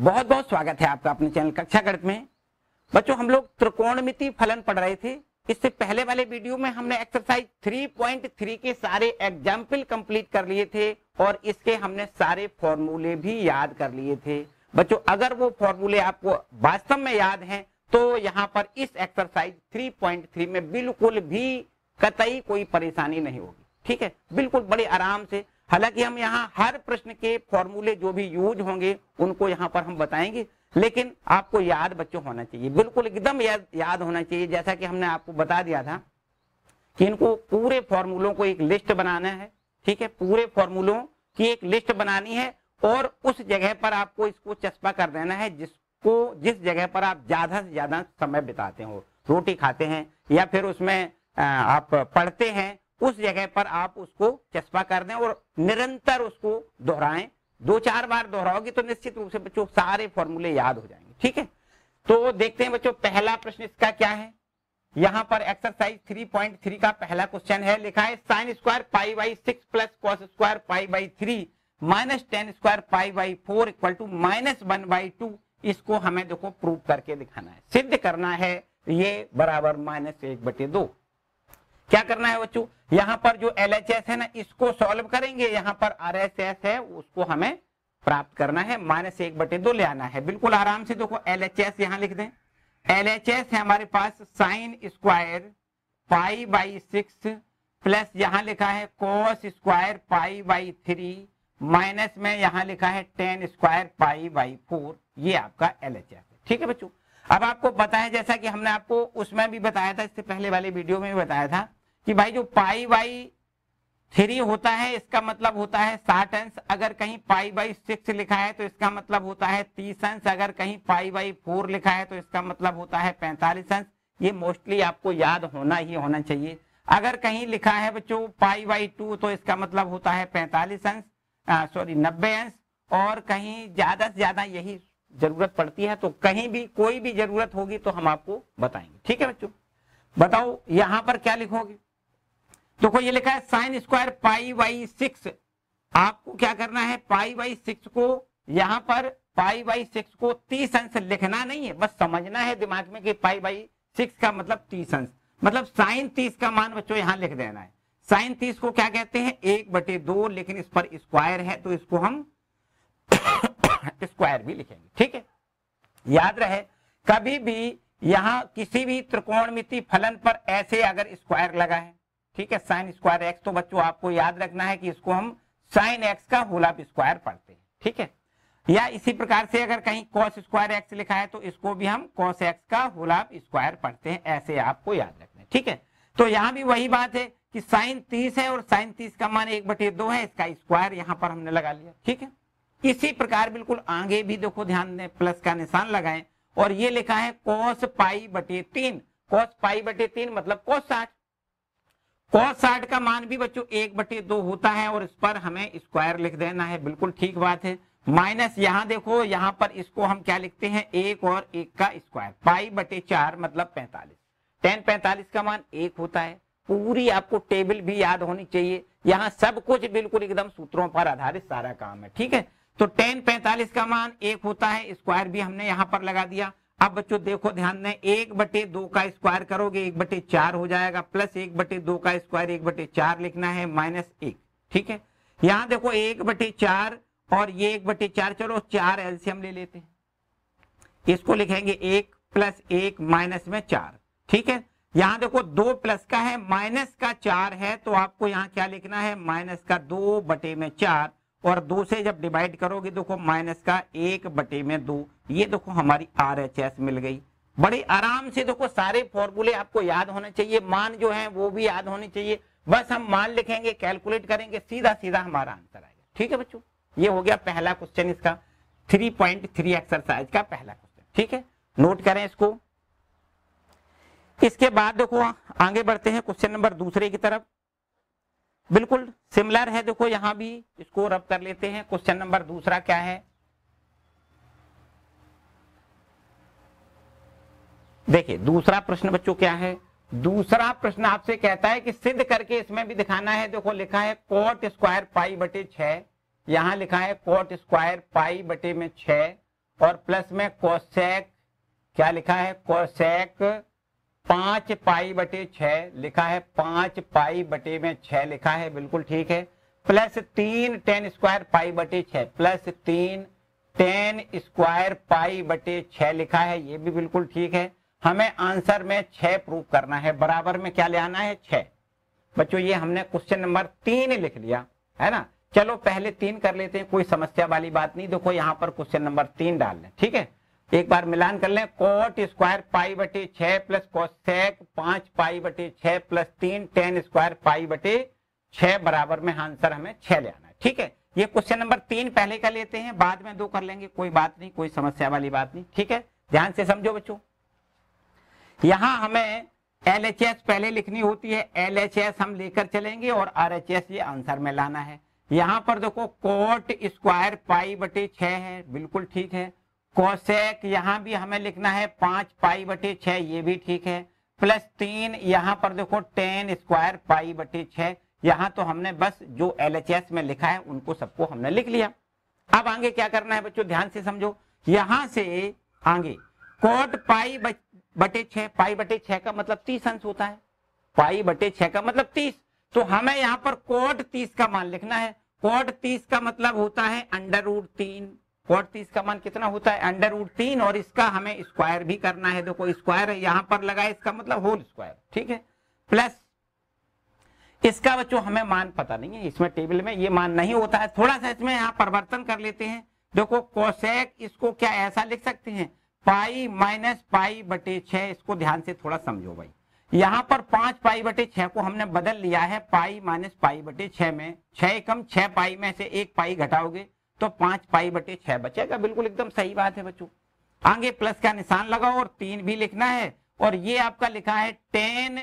बहुत बहुत स्वागत है आपका अपने चैनल कक्षा गणित में। बच्चों, हम लोग त्रिकोणमिति फलन पढ़ रहे थे। इससे पहले वाले वीडियो में हमने एक्सरसाइज 3.3 के सारे एग्जाम्पल कंप्लीट कर लिए थे और इसके हमने सारे फॉर्मूले भी याद कर लिए थे। बच्चों, अगर वो फॉर्मूले आपको वास्तव में याद हैं तो यहाँ पर इस एक्सरसाइज 3.3 में बिल्कुल भी कतई कोई परेशानी नहीं होगी। ठीक है, बिल्कुल बड़े आराम से। हालांकि हम यहाँ हर प्रश्न के फॉर्मूले जो भी यूज होंगे उनको यहाँ पर हम बताएंगे, लेकिन आपको याद बच्चों होना चाहिए, बिल्कुल एकदम याद होना चाहिए। जैसा कि हमने आपको बता दिया था कि इनको पूरे फॉर्मूलों को एक लिस्ट बनाना है। ठीक है, पूरे फॉर्मूलों की एक लिस्ट बनानी है और उस जगह पर आपको इसको चस्पा कर देना है जिस जगह पर आप ज्यादा से ज्यादा समय बिताते हो, रोटी खाते हैं या फिर उसमें आप पढ़ते हैं, उस जगह पर आप उसको चस्पा कर दें और निरंतर उसको दोहराएं। 2-4 बार दोहराओगे तो निश्चित रूप से बच्चों सारे फॉर्मूले याद हो जाएंगे। ठीक है, तो देखते हैं बच्चों पहला प्रश्न इसका क्या है। यहाँ पर एक्सरसाइज 3.3 का पहला क्वेश्चन है, लिखा है sin square pi by 6 plus cos square pi by 3 minus ten square pi by 4 equal to -1/2। इसको हमें देखो प्रूव करके दिखाना है, सिद्ध करना है ये बराबर -1/2। क्या करना है बच्चों, यहाँ पर जो LHS है ना इसको सॉल्व करेंगे, यहाँ पर RHS है उसको हमें प्राप्त करना है, -1/2 ले आना है। बिल्कुल आराम से देखो LHS यहाँ लिख दें। LHS है हमारे पास sin square pi by 6 plus यहाँ लिखा है cos square pi by 3 minus में यहाँ लिखा है टेन स्क्वायर पाई बाई 4। ये आपका LHS है। ठीक है बच्चों, अब आपको पता है जैसा कि हमने आपको उसमें भी बताया था, इससे पहले वाले वीडियो में भी बताया था कि भाई जो पाई बाई 3 होता है इसका मतलब होता है 60 अंश। अगर कहीं पाई बाई 6 लिखा है तो इसका मतलब होता है 30 अंश। अगर कहीं पाई बाई 4 लिखा है तो इसका मतलब होता है 45 अंश। ये मोस्टली आपको याद होना ही होना चाहिए। अगर कहीं लिखा है बच्चों पाई बाई 2 तो इसका मतलब होता है 45 अंश, 90 अंश। और कहीं ज्यादा से ज्यादा यही जरूरत पड़ती है, तो कहीं भी कोई भी जरूरत होगी तो हम आपको बताएंगे। ठीक है बच्चों, बताओ यहाँ पर क्या लिखोगे। देखो ये लिखा है sin स्क्वायर पाई बाई 6। आपको क्या करना है, पाई बाई 6 को यहाँ पर पाई बाई 6 को 30 अंश लिखना नहीं है, बस समझना है दिमाग में कि पाई बाई 6 का मतलब 30 अंश, मतलब sin 30 का मान बच्चों यहाँ लिख देना है। sin 30 को क्या कहते हैं 1/2, लेकिन इस पर स्क्वायर है तो इसको हम स्क्वायर भी लिखेंगे। ठीक है, याद रहे कभी भी यहाँ किसी भी त्रिकोणमिति फलन पर ऐसे अगर स्क्वायर लगा है, ठीक है, sin स्क्वायर x, तो बच्चों आपको याद रखना है कि इसको हम sin x का होल ऑफ स्क्वायर पढ़ते हैं। ठीक है, या इसी प्रकार से अगर कहीं cos स्क्वायर x लिखा है तो इसको भी हम cos x का होल ऑफ स्क्वायर पढ़ते हैं, ऐसे आपको याद रखना है। ठीक है, तो यहाँ भी वही बात है कि sin 30 है और sin 30 का मान 1/2 है, इसका स्क्वायर यहाँ पर हमने लगा लिया। ठीक है, इसी प्रकार बिल्कुल आगे भी देखो ध्यान दें, प्लस का निशान लगाएं और ये लिखा है cos π/3। cos π/3 मतलब cos 60। cos 60 का मान भी बच्चों 1/2 होता है और इस पर हमें स्क्वायर लिख देना है। बिल्कुल ठीक बात है। माइनस यहाँ देखो, यहाँ पर इसको हम क्या लिखते हैं 1 और 1 का स्क्वायर, π/4 मतलब 45। tan 45 का मान 1 होता है। पूरी आपको टेबल भी याद होनी चाहिए, यहाँ सब कुछ बिल्कुल एकदम सूत्रों पर आधारित सारा काम है। ठीक है, तो tan 45 का मान 1 होता है, स्क्वायर भी हमने यहाँ पर लगा दिया। अब बच्चों देखो ध्यान दें, 1/2 का स्क्वायर करोगे 1/4 हो जाएगा, प्लस 1/2 का स्क्वायर 1/4 लिखना है -1। ठीक है, यहाँ देखो 1/4 और ये 1/4, चलो 4 एलसीएम ले लेते हैं, इसको लिखेंगे 1 + 1 माइनस में 4। ठीक है, यहाँ देखो 2 प्लस का है, माइनस का 4 है, तो आपको यहाँ क्या लिखना है माइनस का 2/4 और 2 से जब डिवाइड करोगे देखो माइनस का 1/2। ये देखो हमारी RHS मिल गई। बड़े आराम से देखो सारे फॉर्मूले आपको याद होने चाहिए, मान जो है वो भी याद होने चाहिए। बस हम मान लिखेंगे, कैलकुलेट करेंगे, सीधा सीधा हमारा आंसर आएगा। ठीक है बच्चों, ये हो गया पहला क्वेश्चन, इसका 3.3 एक्सरसाइज का पहला क्वेश्चन। ठीक है, नोट करें इसको। इसके बाद देखो आगे बढ़ते हैं क्वेश्चन नंबर दूसरे की तरफ। बिल्कुल सिमिलर है, देखो यहां भी इसको रब कर लेते हैं। क्वेश्चन नंबर दूसरा क्या है, देखिए दूसरा प्रश्न बच्चों क्या है। दूसरा प्रश्न आपसे कहता है कि सिद्ध करके इसमें भी दिखाना है। देखो लिखा है cot स्क्वायर π/6, यहाँ लिखा है cot स्क्वायर π/6 और प्लस में कोसेक, क्या लिखा है, कोसेक 5 पाई बटे 6 लिखा है, 5 पाई बटे में 6 लिखा है, बिल्कुल ठीक है, प्लस 3 tan स्क्वायर पाई बटे 6 प्लस 3 tan स्क्वायर पाई बटे 6 लिखा है, ये भी बिल्कुल ठीक है। हमें आंसर में 6 प्रूव करना है, बराबर में क्या ले आना है 6। बच्चों ये हमने क्वेश्चन नंबर 3 लिख लिया है ना। चलो पहले 3 कर लेते हैं, कोई समस्या वाली बात नहीं। देखो यहाँ पर क्वेश्चन नंबर 3 डाल लें, ठीक है, एक बार मिलान कर लें। कोट स्क्वायर पाई बटे 6 प्लस कोसेक 5 पाई बटे 6 प्लस 3 tan स्क्वायर पाई बटे 6 बराबर में आंसर हमें 6 ले आना है, ठीक है। ये क्वेश्चन नंबर 3 पहले का लेते हैं, बाद में 2 कर लेंगे, कोई बात नहीं, कोई समस्या वाली बात नहीं, ठीक है। ध्यान से समझो बच्चों, यहां हमें LHS पहले लिखनी होती है, LHS हम लेकर चलेंगे और RHS ये आंसर में लाना है। यहां पर देखो कोट स्क्वायर पाई बटे 6 है, बिल्कुल ठीक है। कोसेक यहां भी हमें लिखना है 5 पाई बटे 6, ये भी ठीक है, प्लस 3 यहां पर देखो tan स्क्वायर पाई बटे 6। यहां तो हमने बस जो LHS में लिखा है उनको सबको हमने लिख लिया। अब आगे क्या करना है बच्चों, ध्यान से समझो, यहां से आगे कोट पाई बटे 6, पाई बटे 6 का मतलब 30 अंश होता है, पाई बटे 6 का मतलब 30, तो हमें यहाँ पर कोट 30 का मान लिखना है। कोट 30 का मतलब होता है √3, कोट 30 का मान कितना होता है √3, और इसका हमें स्क्वायर भी करना है। देखो स्क्वायर यहाँ पर लगाए, इसका मतलब होल स्क्वायर, ठीक है, प्लस इसका बच्चों हमें मान पता नहीं है, इसमें टेबल में ये मान नहीं होता है, थोड़ा सा इसमें यहाँ परिवर्तन कर लेते हैं। देखो कोसेक इसको क्या ऐसा लिख सकते हैं, पाई माइनस पाई बटे 6, इसको ध्यान से थोड़ा समझो भाई। यहाँ पर 5 पाई बटे 6 को हमने बदल लिया है पाई माइनस पाई बटे 6 में, 6 कम 6 पाई में से 1 पाई घटाओगे तो 5 पाई बटे 6 बचेगा, बिल्कुल एकदम सही बात है बच्चों। आगे प्लस का निशान लगाओ और 3 भी लिखना है, और ये आपका लिखा है tan,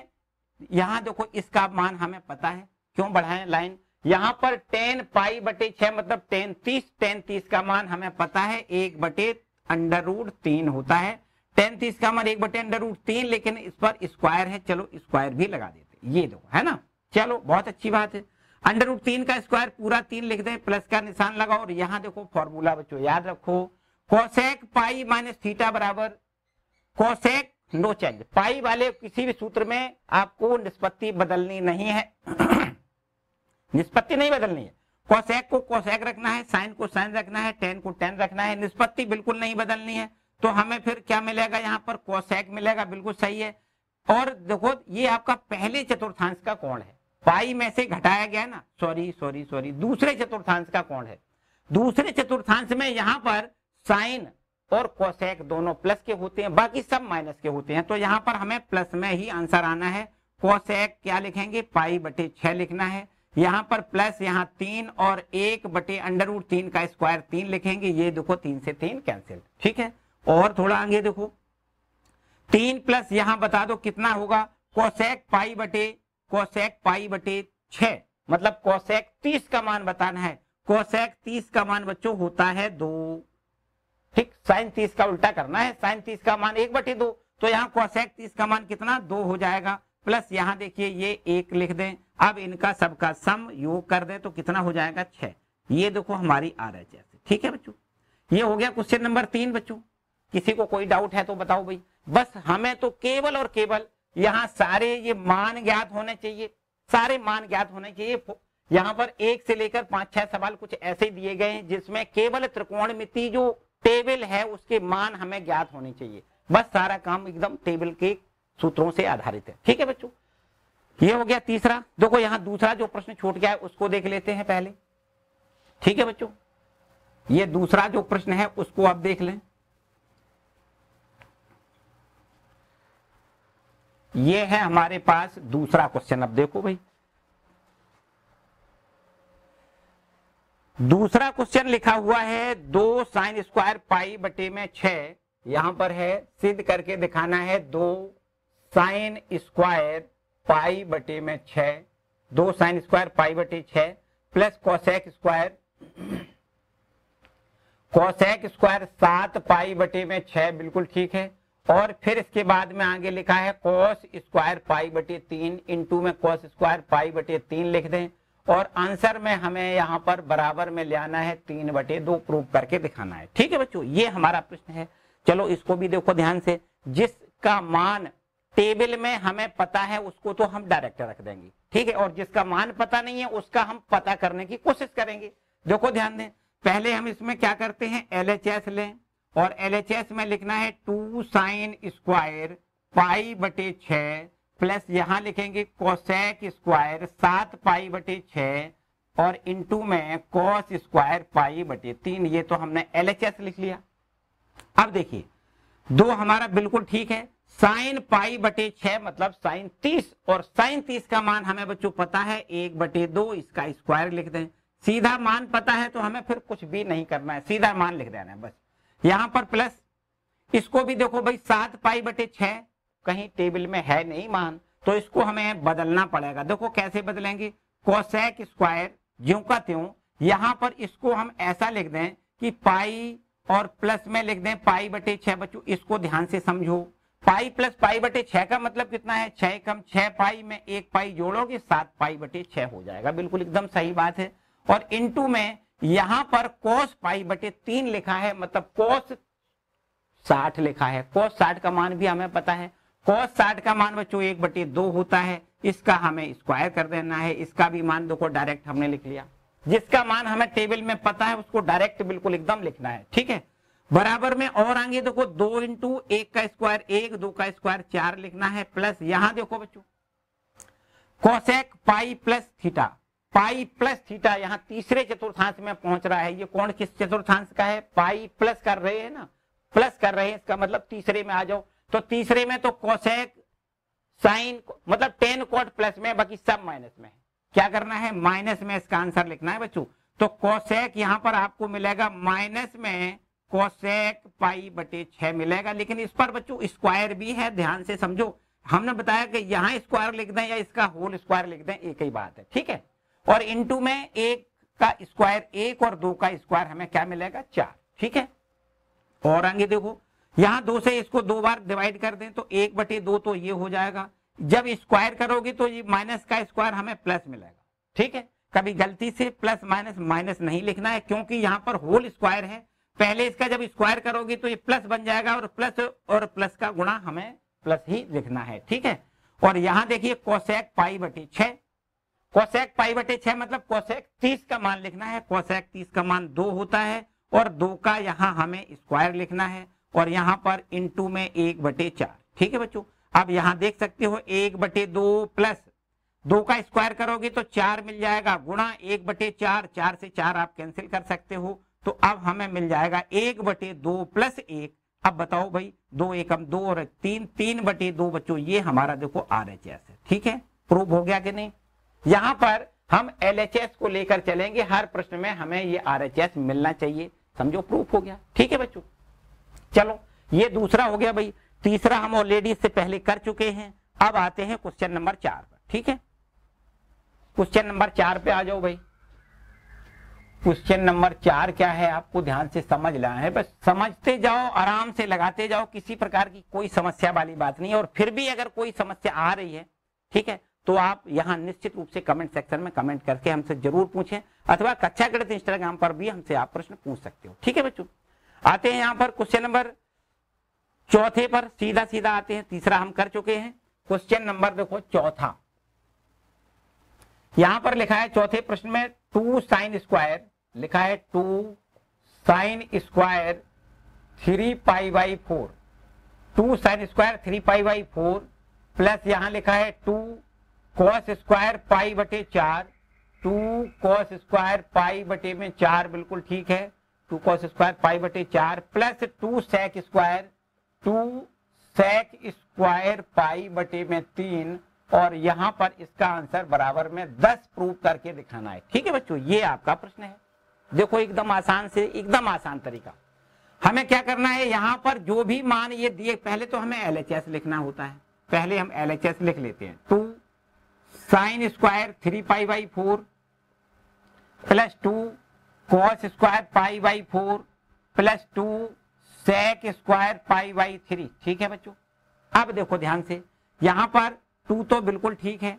यहाँ देखो इसका मान हमें पता है, क्यों बढ़ाएं लाइन, यहाँ पर tan पाई बटे 6 मतलब tan 30 का मान हमें पता है 1 बटे √3 होता है, tan 30 का मान 1 बटे √3, लेकिन इस पर स्क्वायर है, चलो स्क्वायर भी लगा देते, ये देखो है ना, चलो बहुत अच्छी बात है। √3 का स्क्वायर पूरा 3 लिख दें, प्लस का निशान लगाओ, और यहाँ देखो फॉर्मूला बच्चों याद रखो, कोसेक पाई माइनस थीटा बराबर कोसेक नो चेंज, पाई वाले किसी भी सूत्र में आपको निष्पत्ति बदलनी नहीं है निष्पत्ति नहीं बदलनी है, कोसेक को कोसेक रखना है, साइन को साइन रखना है, tan को tan रखना है, निष्पत्ति बिल्कुल नहीं बदलनी है। तो हमें फिर क्या मिलेगा, यहाँ पर कोसेक मिलेगा, बिल्कुल सही है। और देखो ये आपका पहले चतुर्थांश का कोण है, पाई में से घटाया गया ना, सॉरी दूसरे चतुर्थांश का कोण है। दूसरे चतुर्थांश में यहाँ पर साइन और कोसेक दोनों प्लस के होते हैं, बाकी सब माइनस के होते हैं, तो यहाँ पर हमें प्लस में ही आंसर आना है। कोसेक क्या लिखेंगे, पाई बटे 6 लिखना है, यहाँ पर प्लस यहाँ 3 और 1 बटे √3 का स्क्वायर 3 लिखेंगे, ये देखो 3 से 3 कैंसिल, ठीक है। और थोड़ा आगे देखो 3 प्लस यहाँ बता दो कितना होगा, कोसेक पाई बटे 6 मतलब कोसेक 30 का मान बताना है, कोसेक 30 का मान बच्चों होता है 2, ठीक, साइन 30 का उल्टा करना है, साइन 30 का मान 1 बटे 2, तो यहाँ कोसेक 30 का मान कितना 2 हो जाएगा, प्लस यहाँ देखिए ये 1 लिख दें, अब इनका सबका सम योग कर दें तो कितना हो जाएगा 6, ये देखो हमारी RHS, ठीक है बच्चों। ये हो गया क्वेश्चन नंबर 3 बच्चों। किसी को कोई डाउट है तो बताओ भाई, बस हमें तो केवल और केवल यहाँ सारे ये मान ज्ञात होने चाहिए, सारे मान ज्ञात होने चाहिए। यहाँ पर 1 से लेकर 5-6 सवाल कुछ ऐसे दिए गए हैं जिसमें केवल त्रिकोणमिति जो टेबल है उसके मान हमें ज्ञात होने चाहिए, बस सारा काम एकदम टेबल के सूत्रों से आधारित है, ठीक है बच्चों। ये हो गया तीसरा। देखो यहाँ दूसरा जो प्रश्न छूट गया है उसको देख लेते हैं पहले, ठीक है बच्चों। ये दूसरा जो प्रश्न है उसको आप देख लें, ये है हमारे पास दूसरा क्वेश्चन। अब देखो भाई दूसरा क्वेश्चन लिखा हुआ है 2 साइन स्क्वायर पाई बटे में 6, यहां पर है सिद्ध करके दिखाना है 2 साइन स्क्वायर पाई बटे में 6, 2 साइन स्क्वायर पाई बटे 6 प्लस कोसेक स्क्वायर 7 पाई बटे में 6, बिल्कुल ठीक है। और फिर इसके बाद में आगे लिखा है कोस स्क्वायर पाई बटे 3 इंटू में कोस स्क्वायर पाई बटे 3 लिख दें, और आंसर में हमें यहाँ पर बराबर में ले आना है 3/2 प्रूव करके दिखाना है। ठीक है बच्चों, ये हमारा प्रश्न है। चलो इसको भी देखो ध्यान से, जिसका मान टेबल में हमें पता है उसको तो हम डायरेक्ट रख देंगे, ठीक है, और जिसका मान पता नहीं है उसका हम पता करने की कोशिश करेंगे। देखो ध्यान दें, पहले हम इसमें क्या करते हैं, LHS लें और LHS में लिखना है 2 sin स्क्वायर π/6 प्लस यहां लिखेंगे कोसेक स्क्वायर 7 π/6 और इंटू में कॉस स्क्वायर π/3। ये तो हमने LHS लिख लिया। अब देखिए दो हमारा बिल्कुल ठीक है, साइन π/6 मतलब साइन 30 और साइन 30 का मान हमें बच्चों पता है 1/2, इसका स्क्वायर लिख दें। सीधा मान पता है तो हमें फिर कुछ भी नहीं करना है, सीधा मान लिख देना है बस। यहां पर प्लस इसको भी देखो भाई 7 π/6 कहीं टेबल में है नहीं मान, तो इसको हमें बदलना पड़ेगा। देखो कैसे बदलेंगे, कोसेक स्क्वायर ज्यों का त्यों, यहां पर इसको हम ऐसा लिख दें कि पाई और प्लस में लिख दें π/6। बच्चों इसको ध्यान से समझो, पाई प्लस π/6 का मतलब कितना है, 6 कम 6 पाई में 1 पाई जोड़ोगे 7 π/6 हो जाएगा, बिल्कुल एकदम सही बात है। और इनटू में यहां पर cos π/3 लिखा है, मतलब cos 60 लिखा है। cos 60 का मान भी हमें पता है, cos 60 का मान बच्चों 1/2 होता है, इसका हमें स्क्वायर कर देना है। इसका भी मान देखो डायरेक्ट हमने लिख लिया, जिसका मान हमें टेबल में पता है उसको डायरेक्ट बिल्कुल एकदम लिखना है। ठीक है, बराबर में और आगे देखो 2 इंटू 1 का स्क्वायर 1, 2 का स्क्वायर 4 लिखना है, प्लस यहां देखो बच्चों cosec pi plus theta, pi plus theta यहां तीसरे चतुर्थांश में पहुंच रहा है। ये कौन किस चतुर्थांश का है, पाई प्लस कर रहे हैं ना, प्लस कर रहे हैं, इसका मतलब तीसरे में आ जाओ। तो तीसरे में तो कोसेक साइन मतलब टेन कोट प्लस में, बाकी सब माइनस में है। क्या करना है, माइनस में इसका आंसर लिखना है बच्चों। तो कोसेक यहां पर आपको मिलेगा माइनस में कोसेक π/6 मिलेगा, लेकिन इस पर बच्चों स्क्वायर भी है, ध्यान से समझो। हमने बताया कि यहां स्क्वायर लिख दें या इसका होल स्क्वायर लिख दें, एक ही बात है। ठीक है, और इंटू में 1 का स्क्वायर 1 और 2 का स्क्वायर हमें क्या मिलेगा 4। ठीक है, और आगे देखो यहां 2 से इसको 2 बार डिवाइड कर दें तो 1/2 तो ये हो जाएगा। जब स्क्वायर करोगे तो ये माइनस का स्क्वायर हमें प्लस मिलेगा। ठीक है, कभी गलती से प्लस माइनस माइनस नहीं लिखना है, क्योंकि यहाँ पर होल स्क्वायर है। पहले इसका जब स्क्वायर करोगे तो ये प्लस बन जाएगा, और प्लस का गुणा हमें प्लस ही लिखना है। ठीक है, और यहां देखिए कोसेक π/6, कोसेक π/6 मतलब कोसेक 30 का मान लिखना है। कोसेक 30 का मान 2 होता है और 2 का यहाँ हमें स्क्वायर लिखना है, और यहाँ पर इंटू में 1/4। ठीक है बच्चों, अब यहाँ देख सकते हो 1/2 प्लस 2 का स्क्वायर करोगे तो 4 मिल जाएगा, गुणा 1/4, 4 से 4 आप कैंसिल कर सकते हो। तो अब हमें मिल जाएगा 1/2 प्लस 1। अब बताओ भाई 2 एकम 2 और 3, 3/2 बच्चों, ये हमारा देखो RHS है। ठीक है, प्रूव हो गया कि नहीं। यहाँ पर हम LHS को लेकर चलेंगे, हर प्रश्न में हमें ये RHS मिलना चाहिए, समझो प्रूफ हो गया। ठीक है बच्चों, चलो ये दूसरा हो गया भाई। तीसरा हम ऑलरेडी इससे पहले कर चुके हैं। अब आते हैं क्वेश्चन नंबर 4 पर। ठीक है, क्वेश्चन नंबर 4 पे आ जाओ भाई। क्वेश्चन नंबर 4 क्या है, आपको ध्यान से समझ लेना है, बस समझते जाओ, आराम से लगाते जाओ, किसी प्रकार की कोई समस्या वाली बात नहीं है। और फिर भी अगर कोई समस्या आ रही है, ठीक है, तो आप यहाँ निश्चित रूप से कमेंट सेक्शन में कमेंट करके हमसे जरूर पूछें, अथवा कक्षा गणित इंस्टाग्राम पर भी हमसे आप प्रश्न पूछ सकते हो। ठीक है बच्चों, आते हैं यहाँ पर क्वेश्चन नंबर 4 पर, सीधा सीधा आते हैं। तीसरा हम कर चुके हैं, क्वेश्चन नंबर देखो 4। यहां पर लिखा है चौथे प्रश्न में 2 sin स्क्वायर लिखा है, 2 sin square 3π/4, 2 sin square 3π/4 plus यहां लिखा है 2 cos स्क्वायर π/4, 2 cos स्क्वायर π/4 बिल्कुल ठीक है, 2 cos square π/4 plus 2 sec square, 2 sec square π/3, और यहां पर इसका आंसर बराबर में 10 प्रूव करके दिखाना है। ठीक है बच्चों, ये आपका प्रश्न है। देखो एकदम आसान से, एकदम आसान तरीका। हमें क्या करना है, यहां पर जो भी मान ये दिए, पहले तो हमें LHS लिखना होता है। पहले हम LHS लिख लेते हैं। 2 sin square 3π/4 plus 2 cos square π/4 plus 2 sec square π/3। ठीक है बच्चों, अब देखो ध्यान से, यहां पर 2 तो बिल्कुल ठीक है,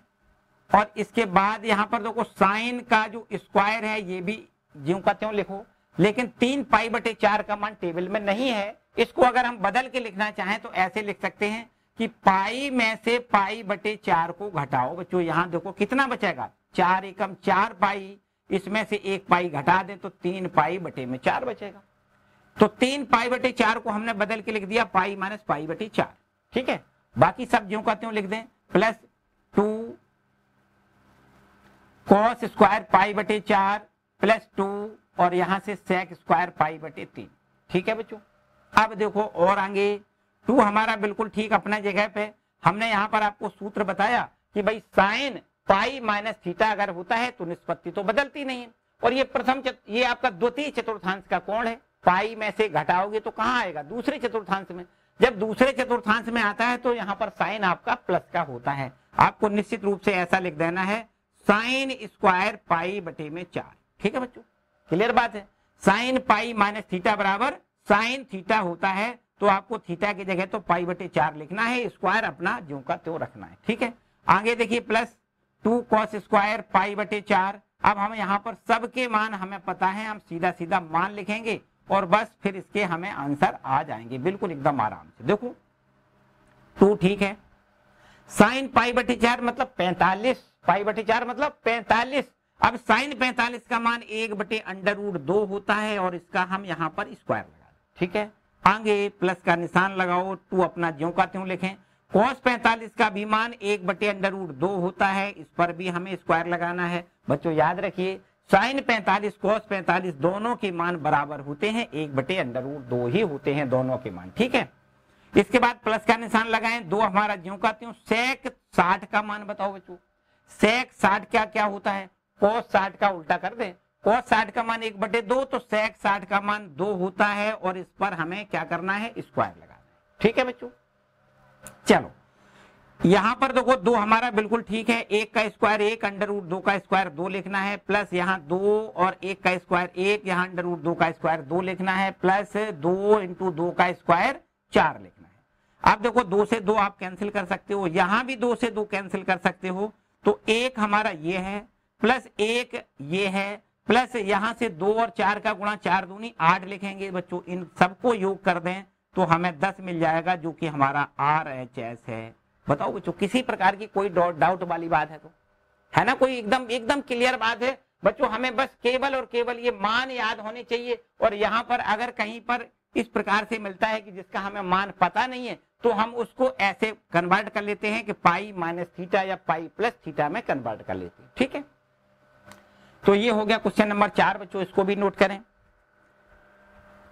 और इसके बाद यहाँ पर देखो साइन का जो स्क्वायर है ये भी ज्यों का त्यों लिखो, लेकिन 3π/4 का मान टेबल में नहीं है। इसको अगर हम बदल के लिखना चाहें तो ऐसे लिख सकते हैं कि पाई में से π/4 को घटाओ। बच्चों यहाँ देखो कितना बचेगा, 4 एकम 4 पाई, इसमें से 1 पाई घटा दे तो 3π/4 बचेगा। तो 3π/4 को हमने बदल के लिख दिया पाई माइनस π/4। ठीक है, बाकी सब ज्यों का त्यों लिख दें, प्लस 2 cos स्क्वायर π/4 प्लस 2 और यहां से sec स्क्वायर π/3। ठीक है बच्चों, अब देखो और आगे 2 हमारा बिल्कुल ठीक अपना जगह पे। हमने यहाँ पर आपको सूत्र बताया कि भाई साइन पाई माइनस थीटा अगर होता है तो निष्पत्ति तो बदलती नहीं है। और ये आपका द्वितीय चतुर्थांश का कोण है, पाई में से घटाओगे तो कहाँ आएगा, दूसरे चतुर्थांश में। जब दूसरे चतुर्थांश में आता है तो यहाँ पर साइन आपका प्लस का होता है। आपको निश्चित रूप से ऐसा लिख देना है साइन स्क्वायर π/4। ठीक है बच्चों, क्लियर बात है। साइन पाई माइनस थीटा बराबर साइन थीटा होता है, तो आपको थीटा की जगह तो π/4 लिखना है, स्क्वायर अपना ज्यों का त्यों रखना है। ठीक है, आगे देखिए प्लस 2 cos स्क्वायर π/4। अब हम यहाँ पर सबके मान हमें पता है, हम सीधा सीधा मान लिखेंगे और बस फिर इसके हमें आंसर आ जाएंगे बिल्कुल एकदम आराम से। देखो 2 ठीक है, साइन π/4 मतलब 45, π/4 मतलब 45। अब साइन 45 का मान 1/√2 होता है और इसका हम यहाँ पर स्क्वायर लगा दें। ठीक है, आगे प्लस का निशान लगाओ, 2 अपना ज्यों का त्यों लिखें। cos 45 का भी मान 1/√2 होता है, इस पर भी हमें स्क्वायर लगाना है। बच्चों याद रखिए साइन 45 cos 45 दोनों के मान बराबर होते हैं, 1/√2 ही होते हैं दोनों के मान। ठीक है, इसके बाद प्लस का निशान लगाएं, 2 हमारा ज्यों का त्यों। sec 60 का मान बताओ बच्चों, sec 60 क्या होता है, cos 60 का उल्टा कर दें, cos 60 का मान 1/2 तो sec 60 का मान 2 होता है और इस पर हमें क्या करना है, स्क्वायर लगाना है। ठीक है बच्चों, चलो यहां पर देखो 2 हमारा बिल्कुल ठीक है, 1 का स्क्वायर 1, √2 का स्क्वायर 2 लिखना है, प्लस यहाँ 2 और 1 का स्क्वायर 1, यहाँ √2 का स्क्वायर 2 लिखना है, प्लस 2 × 2 का स्क्वायर 4 लिखना है। अब देखो 2 से 2 आप कैंसिल कर सकते हो, यहां भी 2 से 2 कैंसिल कर सकते हो, तो 1 हमारा ये है, प्लस 1 ये है, प्लस यहां से 2 और 4 का गुणा 4 दूनी 8 लिखेंगे। बच्चों इन सबको योग कर दें तो हमें 10 मिल जाएगा, जो कि हमारा RHS है। बताओ बच्चों किसी प्रकार की कोई डाउट वाली बात है तो है ना, कोई एकदम क्लियर बात है बच्चों। हमें बस केवल और केवल ये मान याद होने चाहिए। और यहाँ पर अगर कहीं पर इस प्रकार से मिलता है कि जिसका हमें मान पता नहीं है, तो हम उसको ऐसे कन्वर्ट कर लेते हैं कि पाई माइनस थीटा या पाई प्लस थीटा में कन्वर्ट कर लेते हैं। ठीक है, तो ये हो गया क्वेश्चन नंबर 4 बच्चों, इसको भी नोट करें।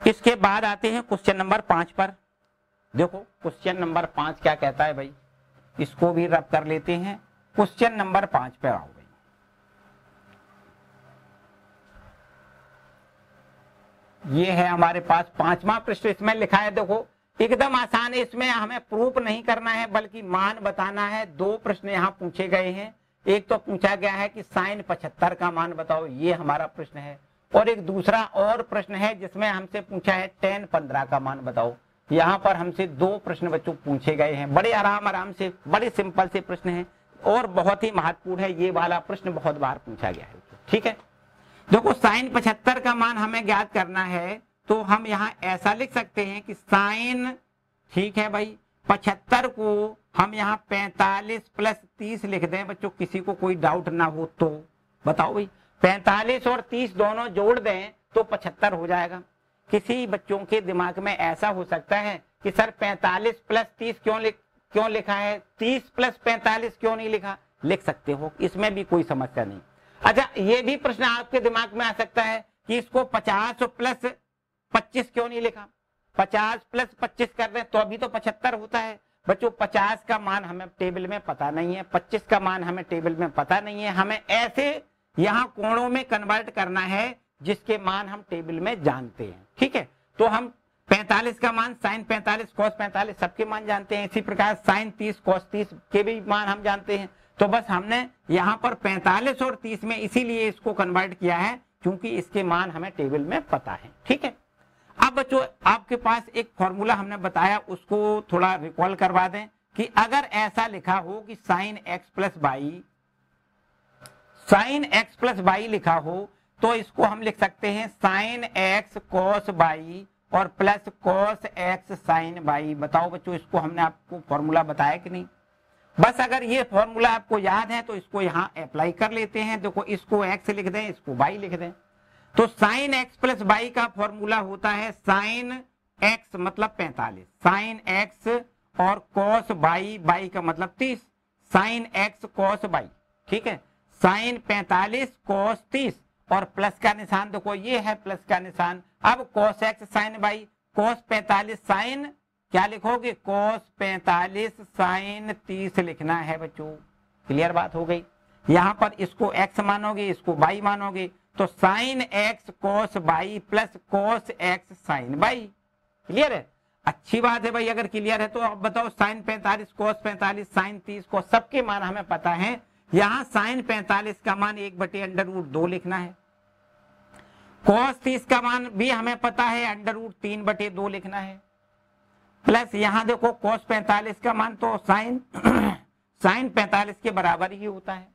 इसके बाद आते हैं क्वेश्चन नंबर 5 पर। देखो क्वेश्चन नंबर 5 क्या कहता है भाई, इसको भी रब कर लेते हैं। क्वेश्चन नंबर 5 पे आओ भाई। ये है हमारे पास 5वां प्रश्न, इसमें लिखा है देखो एकदम आसान है, इसमें हमें प्रूफ नहीं करना है बल्कि मान बताना है। 2 प्रश्न यहाँ पूछे गए हैं, एक तो पूछा गया है कि साइन 75 का मान बताओ, ये हमारा प्रश्न है। और एक दूसरा और प्रश्न है जिसमें हमसे पूछा है tan 15 का मान बताओ। यहाँ पर हमसे 2 प्रश्न बच्चों पूछे गए हैं, बड़े आराम से, बड़े सिंपल से प्रश्न हैं और बहुत ही महत्वपूर्ण है। ये वाला प्रश्न बहुत बार पूछा गया है। ठीक है, देखो साइन 75 का मान हमें ज्ञात करना है, तो हम यहाँ ऐसा लिख सकते हैं कि साइन, ठीक है भाई, 75 को हम यहाँ 45 + 30 लिख दें बच्चों, किसी को कोई डाउट ना हो तो बताओ भाई। 45 और 30 दोनों जोड़ दें तो 75 हो जाएगा। किसी बच्चों के दिमाग में ऐसा हो सकता है कि सर 45 + 30 क्यों लिखा है, 30 + 45 क्यों नहीं लिखा, लिख सकते हो, इसमें भी कोई समस्या नहीं। अच्छा, ये भी प्रश्न आपके दिमाग में आ सकता है कि इसको 50 + 25 क्यों नहीं लिखा, 50 + 25 कर दें तो अभी तो 75 होता है। बच्चों 50 का मान हमें टेबल में पता नहीं है, 25 का मान हमें टेबल में पता नहीं है, हमें ऐसे यहाँ कोणों में कन्वर्ट करना है जिसके मान हम टेबल में जानते हैं। ठीक है, तो हम 45 का मान साइन 45 cos 45 सबके मान जानते हैं, इसी प्रकार साइन 30 cos 30 के भी मान हम जानते हैं। तो बस हमने यहाँ पर 45 और 30 में इसीलिए इसको कन्वर्ट किया है क्योंकि इसके मान हमें टेबल में पता है। ठीक है, अब बच्चों आपके पास एक फॉर्मूला हमने बताया, उसको थोड़ा रिकॉल करवा दें कि अगर ऐसा लिखा हो कि sine x + y sine x plus y लिखा हो तो इसको हम लिख सकते हैं साइन एक्स कॉस बाई और plus cos x sine y. बताओ बच्चों, इसको हमने आपको फॉर्मूला बताया कि नहीं? बस अगर ये फॉर्मूला आपको याद है तो इसको यहाँ अप्लाई कर लेते हैं। देखो, इसको एक्स लिख दें, इसको बाई लिख दें। तो साइन एक्स प्लस बाई का फॉर्मूला होता है साइन एक्स मतलब 45, साइन एक्स और कॉस बाई, बाई का मतलब 30, साइन एक्स कॉस बाई। ठीक है, साइन 45 कॉस 30 और प्लस का निशान देखो ये है प्लस का निशान। अब cos x sine y, cos 45 sine क्या लिखोगे? कॉस 45 साइन 30 लिखना है बच्चों। क्लियर बात हो गई? यहां पर इसको एक्स मानोगे, इसको बाई मानोगे, तो sine x cos y plus cos x sine y. Clear है? अच्छी बात है भाई। अगर क्लियर है तो अब बताओ, साइन 45 कॉस 45 साइन 30 को सबके मान हमें पता है। यहां साइन 45 का मान 1/√2 लिखना है, कॉस 30 का मान भी हमें पता है √3/2 लिखना है, प्लस यहां देखो कॉस 45 का मान तो साइन 45 के बराबर ही होता है।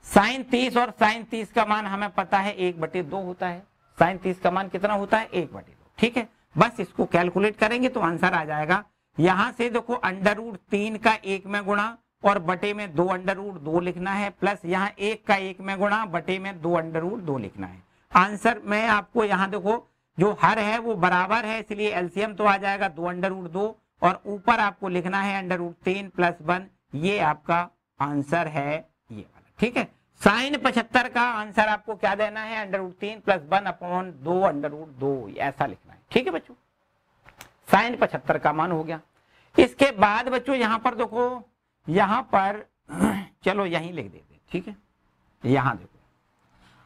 साइन 30 और साइन 30 का मान हमें पता है 1/2 होता है। साइन 30 का मान कितना होता है? 1/2। ठीक है, बस इसको कैलकुलेट करेंगे तो आंसर आ जाएगा। यहां से देखो √3 का 1 में गुणा और बटे में 2√2 लिखना है, प्लस यहाँ 1 का 1 में गुणा बटे में 2√2 लिखना है। आंसर में आपको यहाँ देखो जो हर है वो बराबर है, इसलिए एलसीएम तो आ जाएगा 2√2 और ऊपर आपको लिखना है √3 + 1। ये आपका आंसर है ये वाला। ठीक है, साइन 75 का आंसर आपको क्या देना है? √3 + 1/2√2 ऐसा लिखना है। ठीक है बच्चों, साइन 75 का मान हो गया। इसके बाद बच्चों यहाँ पर देखो, यहाँ पर चलो यहीं लिख देते। ठीक है, यहाँ देखो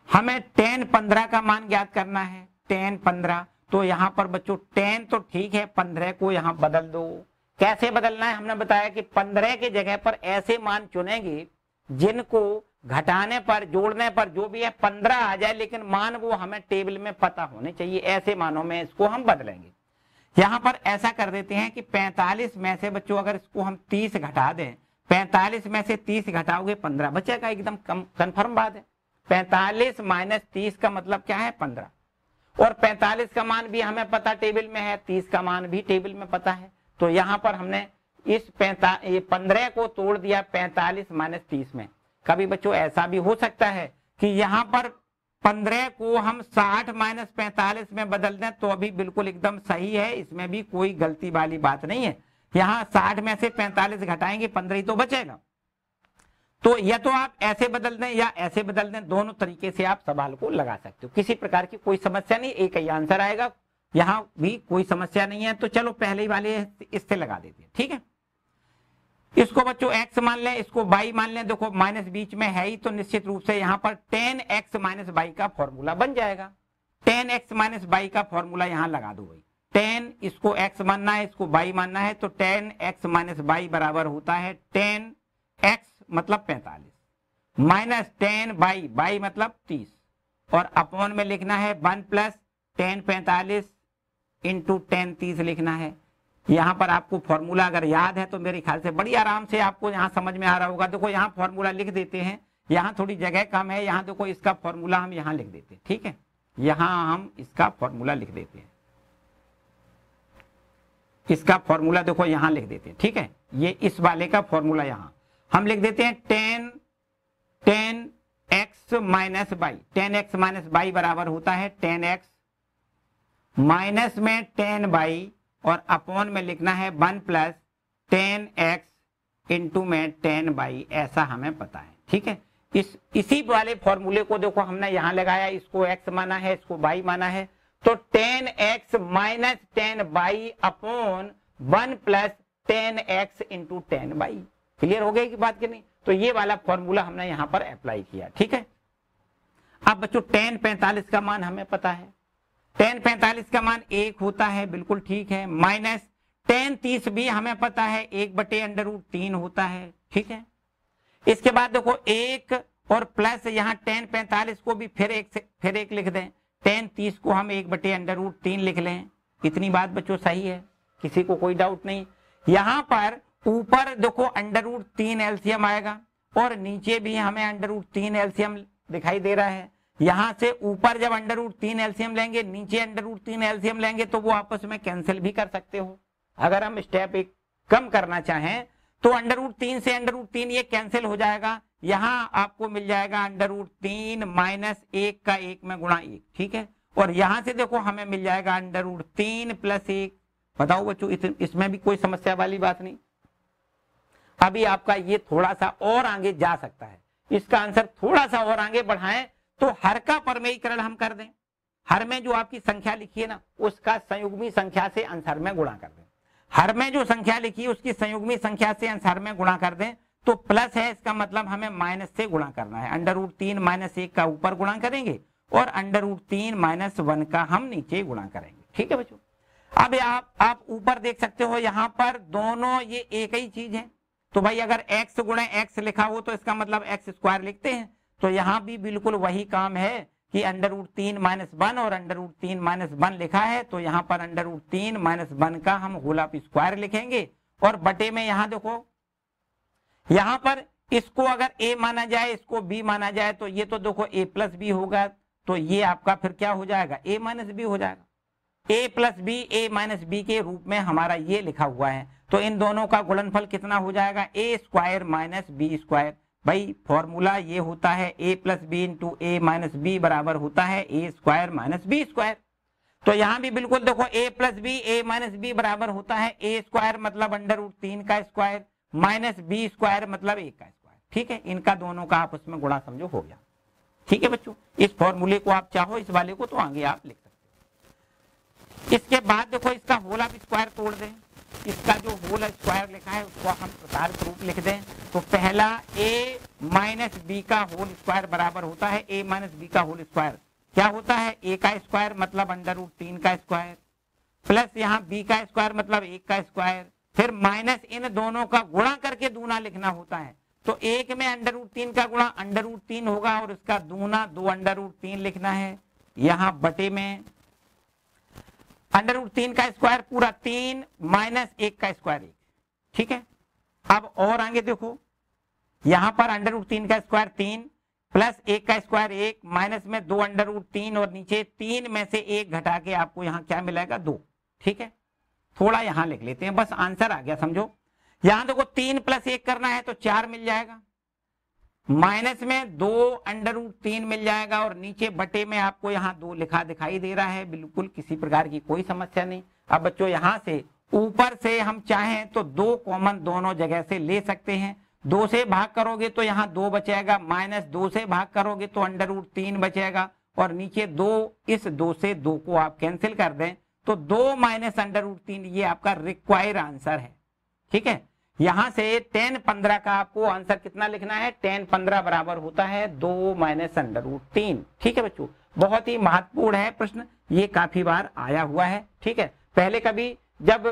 हमें tan 15 का मान ज्ञात करना है। tan 15 तो यहाँ पर बच्चों tan तो ठीक है, 15 को यहाँ बदल दो। कैसे बदलना है? हमने बताया कि 15 के जगह पर ऐसे मान चुनेंगे जिनको घटाने पर जोड़ने पर जो भी है 15 आ जाए, लेकिन मान वो हमें टेबल में पता होने चाहिए। ऐसे मानों में इसको हम बदलेंगे। यहाँ पर ऐसा कर देते हैं कि 45 में से बच्चों अगर इसको हम 30 घटा दें, 45 में से 30 घटाओगे 15 बचेगा। एकदम कंफर्म बात है। 45 - 30 का मतलब क्या है? 15। और 45 का मान भी हमें पता टेबल में है, 30 का मान भी टेबल में पता है। तो यहाँ पर हमने इस 15 को तोड़ दिया 45 - 30 में। कभी बच्चों ऐसा भी हो सकता है कि यहाँ पर 15 को हम 60 - 45 में बदल दें तो अभी बिल्कुल एकदम सही है, इसमें भी कोई गलती वाली बात नहीं है। यहाँ 60 में से 45 घटाएंगे 15 ही तो बचेगा। तो या तो आप ऐसे बदल दें या ऐसे बदल दें, दोनों तरीके से आप सवाल को लगा सकते हो। किसी प्रकार की कोई समस्या नहीं, एक ही आंसर आएगा, यहाँ भी कोई समस्या नहीं है। तो चलो पहले वाले इससे लगा देते हैं। ठीक है, इसको बच्चों x मान लें, इसको y मान लें। देखो माइनस बीच में है ही, तो निश्चित रूप से यहाँ पर tan x - y का फॉर्मूला बन जाएगा। tan x - y का फॉर्मूला यहाँ लगा दो भाई। tan इसको x मानना है, इसको y मानना है, तो tan x - y बराबर होता है tan x मतलब 45 माइनस tan y मतलब 30 और अपॉन में लिखना है 1 + tan 45 × tan 30 लिखना है। यहाँ पर आपको फॉर्मूला अगर याद है तो मेरे ख्याल से बड़ी आराम से आपको यहाँ समझ में आ रहा होगा। देखो यहाँ फॉर्मूला लिख देते हैं, यहाँ थोड़ी जगह कम है, यहाँ देखो इसका फॉर्मूला हम यहाँ लिख देते हैं। ठीक है, यहाँ हम इसका फॉर्मूला लिख देते हैं, इसका फॉर्मूला देखो यहाँ लिख देते हैं। ठीक है, ये इस वाले का फॉर्मूला यहाँ हम लिख देते हैं tan x - y। tan x - y बराबर होता है tan x माइनस में tan y और अपॉन में लिखना है 1 + tan x × में tan y। ऐसा हमें पता है। ठीक है, इसी वाले फॉर्मूले को देखो हमने यहाँ लगाया, इसको x माना है, इसको y माना है, तो tan x - tan y upon 1 + tan x × tan y। Clear हो गई की बात कि नहीं? तो ये वाला फॉर्मूला हमने यहाँ पर अप्लाई किया। ठीक है, अब बच्चों tan 45 का मान हमें पता है, tan 45 का मान 1 होता है, बिल्कुल ठीक है, माइनस tan 30 भी हमें पता है 1/√3 होता है। ठीक है, इसके बाद देखो 1 और प्लस यहाँ tan 45 को भी फिर एक लिख दें, tan 30 को हम 1/√3 लिख लें। इतनी बात बच्चों सही है, किसी को कोई डाउट नहीं। यहाँ पर ऊपर देखो √3 एलसीएम आएगा और नीचे भी हमें √3 एलसीएम दिखाई दे रहा है। यहां से ऊपर जब √3 एलसीएम लेंगे, नीचे √3 एलसीएम लेंगे तो वो आपस में कैंसिल भी कर सकते हो। अगर हम स्टेप एक कम करना चाहें तो √3 से √3 ये कैंसिल हो जाएगा। यहां आपको मिल जाएगा √3 माइनस 1 का 1 में गुणा 1, ठीक है। और यहां से देखो हमें मिल जाएगा √3 प्लस 1। बताओ बच्चों, इसमें भी कोई समस्या वाली बात नहीं। अभी आपका ये थोड़ा सा और आगे जा सकता है, इसका आंसर थोड़ा सा और आगे बढ़ाएं तो हर का परमेयीकरण हम कर दें। हर में जो आपकी संख्या लिखी है ना, उसका संयुग्मी संख्या से आंसर में गुणा कर दें। हर में जो संख्या लिखी है उसकी संयुग्मी संख्या से आंसर में गुणा कर दें तो प्लस है, इसका मतलब हमें माइनस से गुणा करना है। √3 माइनस 1 का ऊपर गुणा करेंगे और √3 माइनस 1 का हम नीचे गुणा करेंगे, ठीक है बच्चों। अब आप ऊपर देख सकते हो, यहाँ पर दोनों ये एक ही चीज है। तो भाई अगर x गुणे x लिखा हो तो इसका मतलब x² लिखते हैं। तो यहाँ भी बिल्कुल वही काम है कि √3 माइनस 1 और √3 माइनस 1 लिखा है, तो यहाँ पर √3 माइनस 1 का हम होल स्क्वायर लिखेंगे और बटे में यहाँ देखो, यहाँ पर इसको अगर a माना जाए, इसको b माना जाए, तो ये तो देखो a प्लस बी होगा, तो ये आपका फिर क्या हो जाएगा, a माइनस बी हो जाएगा। a plus b a minus b के रूप में हमारा ये लिखा हुआ है। तो इन दोनों का गुणनफल कितना हो जाएगा, a² माइनस b²। भाई फॉर्मूला ये होता है a plus b into a minus b बराबर होता है a² माइनस b²। तो यहाँ भी बिल्कुल देखो a plus b a minus b बराबर होता है a² मतलब √3 का स्क्वायर माइनस b² मतलब 1 का स्क्वायर, ठीक है। इनका दोनों का आपस में गुणा समझो हो गया, ठीक है बच्चों। इस फॉर्मूले को आप चाहो इस वाले को तो आगे आप लिख सकते हो। इसके बाद देखो इसका होल स्क्वायर तोड़ दें। इसका जो होल स्क्वायर लिखा है उसको हम प्रसार रूप लिख दें। तो पहला a माइनस बी का होल स्क्वायर बराबर होता है a माइनस बी का होल स्क्वायर क्या होता है, a का स्क्वायर मतलब √3 का स्क्वायर प्लस यहाँ b का स्क्वायर मतलब 1 का स्क्वायर, फिर माइनस इन दोनों का गुणा करके दूना लिखना होता है। तो एक में √3 का गुणा √3 होगा और इसका दूना 2√3 लिखना है। यहाँ बटे में √3 का स्क्वायर पूरा 3 माइनस 1 का स्क्वायर 1, ठीक है। अब और आगे देखो, यहाँ पर √3 का स्क्वायर 3 प्लस 1 का स्क्वायर 1 माइनस में 2√3 और नीचे 3 में से 1 घटा के आपको यहाँ क्या मिलेगा 2, ठीक है। थोड़ा यहाँ लिख लेते हैं, बस आंसर आ गया समझो। यहाँ देखो 3 प्लस 1 करना है तो 4 मिल जाएगा, माइनस में 2√3 मिल जाएगा और नीचे बटे में आपको यहाँ 2 लिखा दिखाई दे रहा है। बिल्कुल किसी प्रकार की कोई समस्या नहीं। अब बच्चों यहाँ से ऊपर से हम चाहें तो 2 कॉमन दोनों जगह से ले सकते हैं। 2 से भाग करोगे तो यहाँ 2 बचेगा, माइनस 2 से भाग करोगे तो √3 बचेगा और नीचे 2, इस 2 से 2 को आप कैंसिल कर दें तो 2 माइनस √3 ये आपका रिक्वायर्ड आंसर है, ठीक है। यहां से 10-15 का आपको आंसर कितना लिखना है, 10-15 बराबर होता है 2 माइनस √3, ठीक है बच्चों। बहुत ही महत्वपूर्ण है प्रश्न, ये काफी बार आया हुआ है, ठीक है। पहले कभी जब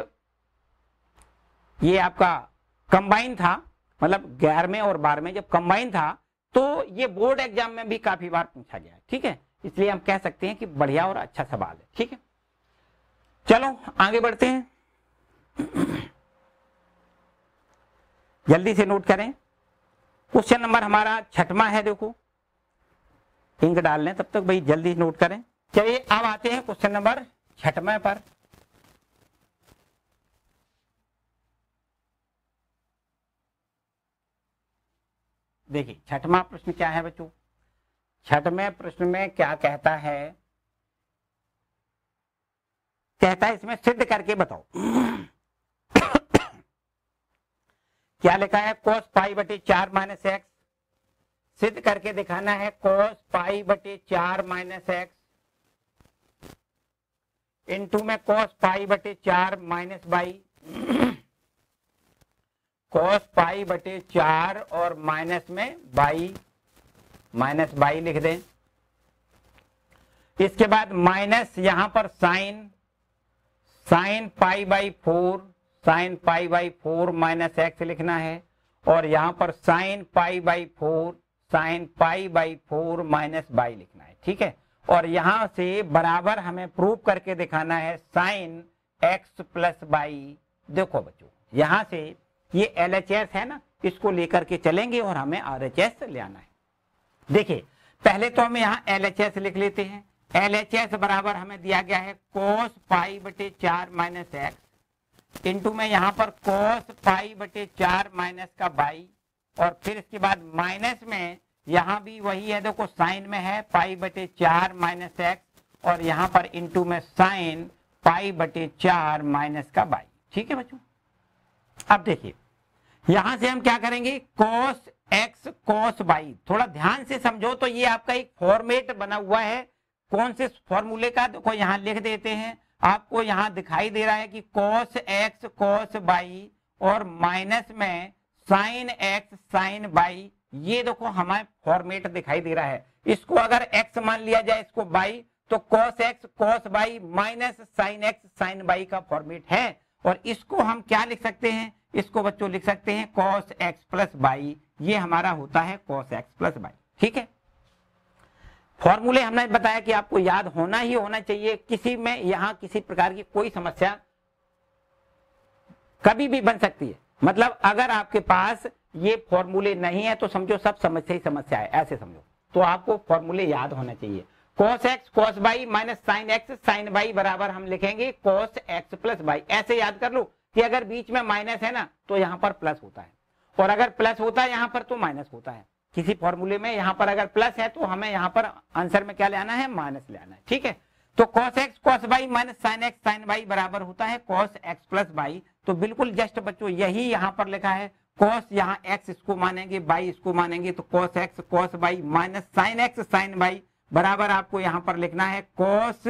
ये आपका कंबाइन था, मतलब 11वें और 12वें जब कंबाइन था, तो ये बोर्ड एग्जाम में भी काफी बार पूछा गया है, ठीक है। इसलिए हम कह सकते हैं कि बढ़िया और अच्छा सवाल है, ठीक है। चलो आगे बढ़ते हैं, जल्दी से नोट करें। क्वेश्चन नंबर हमारा 6वां है, देखो इंक डाल लें तब तक भाई, जल्दी नोट करें। चलिए अब आते हैं क्वेश्चन नंबर 6वां पर। देखिए 6वां प्रश्न क्या है बच्चों, 6वें प्रश्न में क्या कहता है, कहता है इसमें सिद्ध करके बताओ। क्या लिखा है, cos π/4 माइनस x, सिद्ध करके दिखाना है cos π/4 माइनस x इंटू में cos π/4 माइनस y, cos π/4 और माइनस में y, माइनस y लिख दें। इसके बाद माइनस यहां पर sin π/4, sin π/4 माइनस x लिखना है और यहां पर sin π/4 sin π/4 माइनस y लिखना है, ठीक है। और यहां से बराबर हमें प्रूव करके दिखाना है sin x प्लस y। देखो बच्चों, यहां से ये LHS है ना, इसको लेकर के चलेंगे और हमें RHS ले आना है। देखिए पहले तो हम यहाँ LHS लिख लेते हैं। LHS बराबर हमें दिया गया है cos पाई बटे 4 माइनस एक्स इंटू में यहाँ पर cos पाई बटे 4 माइनस का बाई, और फिर इसके बाद माइनस में यहाँ भी वही है, देखो साइन में है पाई बटे 4 माइनस एक्स, और यहाँ पर इंटू में साइन पाई बटे 4 माइनस का बाई। ठीक है बच्चों, अब देखिए यहां से हम क्या करेंगे, cos x cos y, थोड़ा ध्यान से समझो तो ये आपका एक फॉर्मेट बना हुआ है। कौन से फॉर्मूले का, देखो यहां लिख देते हैं, आपको यहां दिखाई दे रहा है कि cos x cos y और माइनस में sin x sin y, ये देखो हमारे फॉर्मेट दिखाई दे रहा है। इसको अगर x मान लिया जाए, इसको y, तो cos x cos y minus sin x sin y का फॉर्मेट है। और इसको हम क्या लिख सकते हैं, इसको बच्चों लिख सकते हैं cos x प्लस y, ये हमारा होता है cos x प्लस y। ठीक है, फॉर्मूले हमने बताया कि आपको याद होना ही होना चाहिए। किसी में यहां किसी प्रकार की कोई समस्या कभी भी बन सकती है, मतलब अगर आपके पास ये फॉर्मूले नहीं है तो समझो सब समस्या ही समस्या है, ऐसे समझो। तो आपको फॉर्मूले याद होना चाहिए। cos x cos y minus sin x sin y बराबर हम लिखेंगे cos x प्लस y। ऐसे याद कर लो कि अगर बीच में माइनस है ना तो यहाँ पर प्लस होता है, और अगर प्लस होता है यहाँ पर तो माइनस होता है। किसी फॉर्मूले में यहाँ पर अगर प्लस है तो हमें यहाँ पर आंसर में क्या ले आना है, माइनस ले आना है। ठीक है, तो cos x cos y minus sin x sin y बराबर होता है cos x प्लस y। तो बिल्कुल जस्ट बच्चों यही यहाँ पर लिखा है, cos यहाँ x इसको मानेंगे, y इसको मानेंगे, तो cos x cos y minus sin x sin y बराबर आपको यहाँ पर लिखना है cos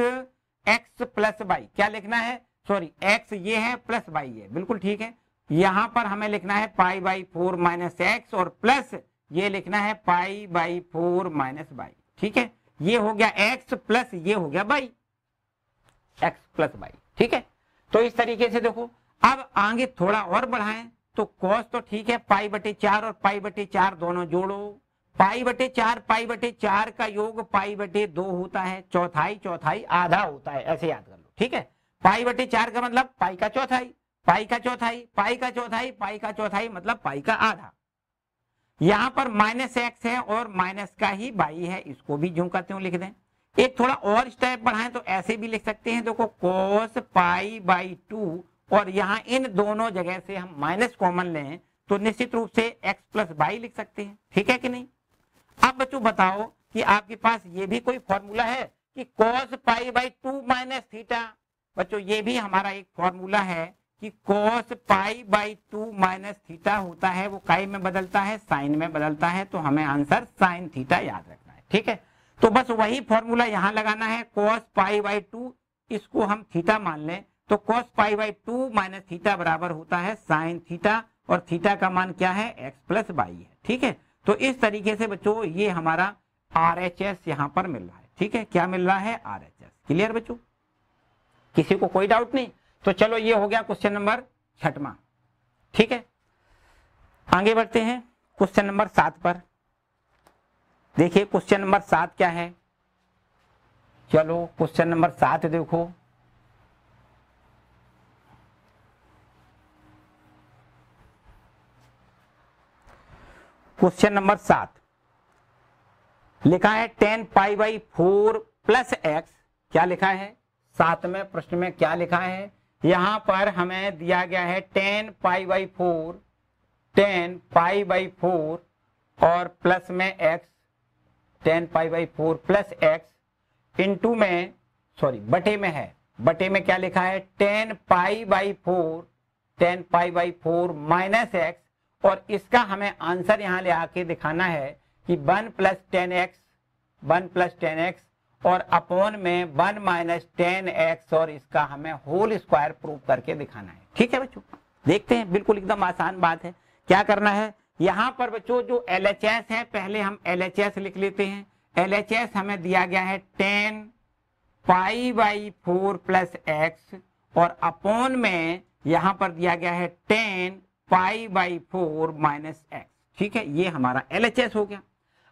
x प्लस y। क्या लिखना है, सॉरी x ये है प्लस y है, बिल्कुल ठीक है। यहाँ पर हमें लिखना है पाई बाई 4 माइनस एक्स, और प्लस ये लिखना है पाई बाई 4 माइनस y। ठीक है, ये हो गया x प्लस ये हो गया y, x प्लस y। ठीक है, तो इस तरीके से देखो। अब आगे थोड़ा और बढ़ाएं तो cos तो ठीक है, पाई बटे 4 और पाई बटे 4 दोनों जोड़ो, पाई बटे 4 का योग पाई बटे 2 होता है, चौथाई चौथाई आधा होता है, ऐसे याद कर लो। ठीक है, पाई बटे 4 का मतलब पाई का चौथाई, पाई का चौथाई, पाई का चौथाई, पाई का चौथाई मतलब पाई का आधा। यहाँ पर माइनस एक्स है और माइनस का ही बाई है, इसको भी यूं करते हो लिख दें। एक थोड़ा और स्टेप बढ़ाएं तो ऐसे भी लिख सकते हैं, देखो cos पाई बाई 2, और यहाँ इन दोनों जगह से हम माइनस कॉमन लें तो निश्चित रूप से x प्लस बाई लिख सकते हैं। ठीक है कि नहीं। अब बच्चों बताओ कि आपके पास ये भी कोई फॉर्मूला है कि cos pi by 2 minus theta. बच्चों ये भी हमारा एक फॉर्मूला है कि cos pi by 2 minus theta होता है, वो काई में बदलता है, साइन में बदलता है, तो हमें आंसर साइन थीटा याद रखना है। ठीक है, तो बस वही फॉर्मूला यहाँ लगाना है, cos पाई बाई 2 इसको हम थीटा मान लें, तो cos pi by 2 minus theta बराबर होता है साइन थीटा, और थीटा का मान क्या है, x प्लस बाई है। ठीक है, तो इस तरीके से बच्चों ये हमारा RHS यहाँ पर मिल रहा है। ठीक है, क्या मिल रहा है, RHS। क्लियर बच्चों, किसी को कोई डाउट नहीं। तो चलो ये हो गया क्वेश्चन नंबर 6वां। ठीक है, आगे बढ़ते हैं क्वेश्चन नंबर 7 पर। देखिए क्वेश्चन नंबर 7 क्या है, चलो क्वेश्चन नंबर 7 देखो। क्वेश्चन नंबर 7 लिखा है 10 पाई बाई 4 प्लस एक्स। क्या लिखा है, 7वें प्रश्न में क्या लिखा है, यहां पर हमें दिया गया है 10 पाई बाई 4, 10 पाई बाई 4 और प्लस में x, 10 pi by 4 plus x into में, सॉरी बटे में है, बटे में क्या लिखा है 10 पाई by 4, 10 pi by 4 minus x, और इसका हमें आंसर यहां ले आके दिखाना है कि 1 प्लस 10x, 1 प्लस 10x और अपॉन में 1 माइनस 10x, और इसका हमें होल स्क्वायर प्रूव करके दिखाना है। ठीक है बच्चों, देखते हैं, बिल्कुल एकदम आसान बात है। क्या करना है, यहां पर बच्चों जो LHS है, पहले हम LHS लिख लेते हैं। LHS हमें दिया गया है 10 पाई बाई 4 प्लस एक्स, और अपॉन में यहां पर दिया गया है 10 पाई बाई 4 माइनस एक्स। ठीक है, ये हमारा LHS हो गया।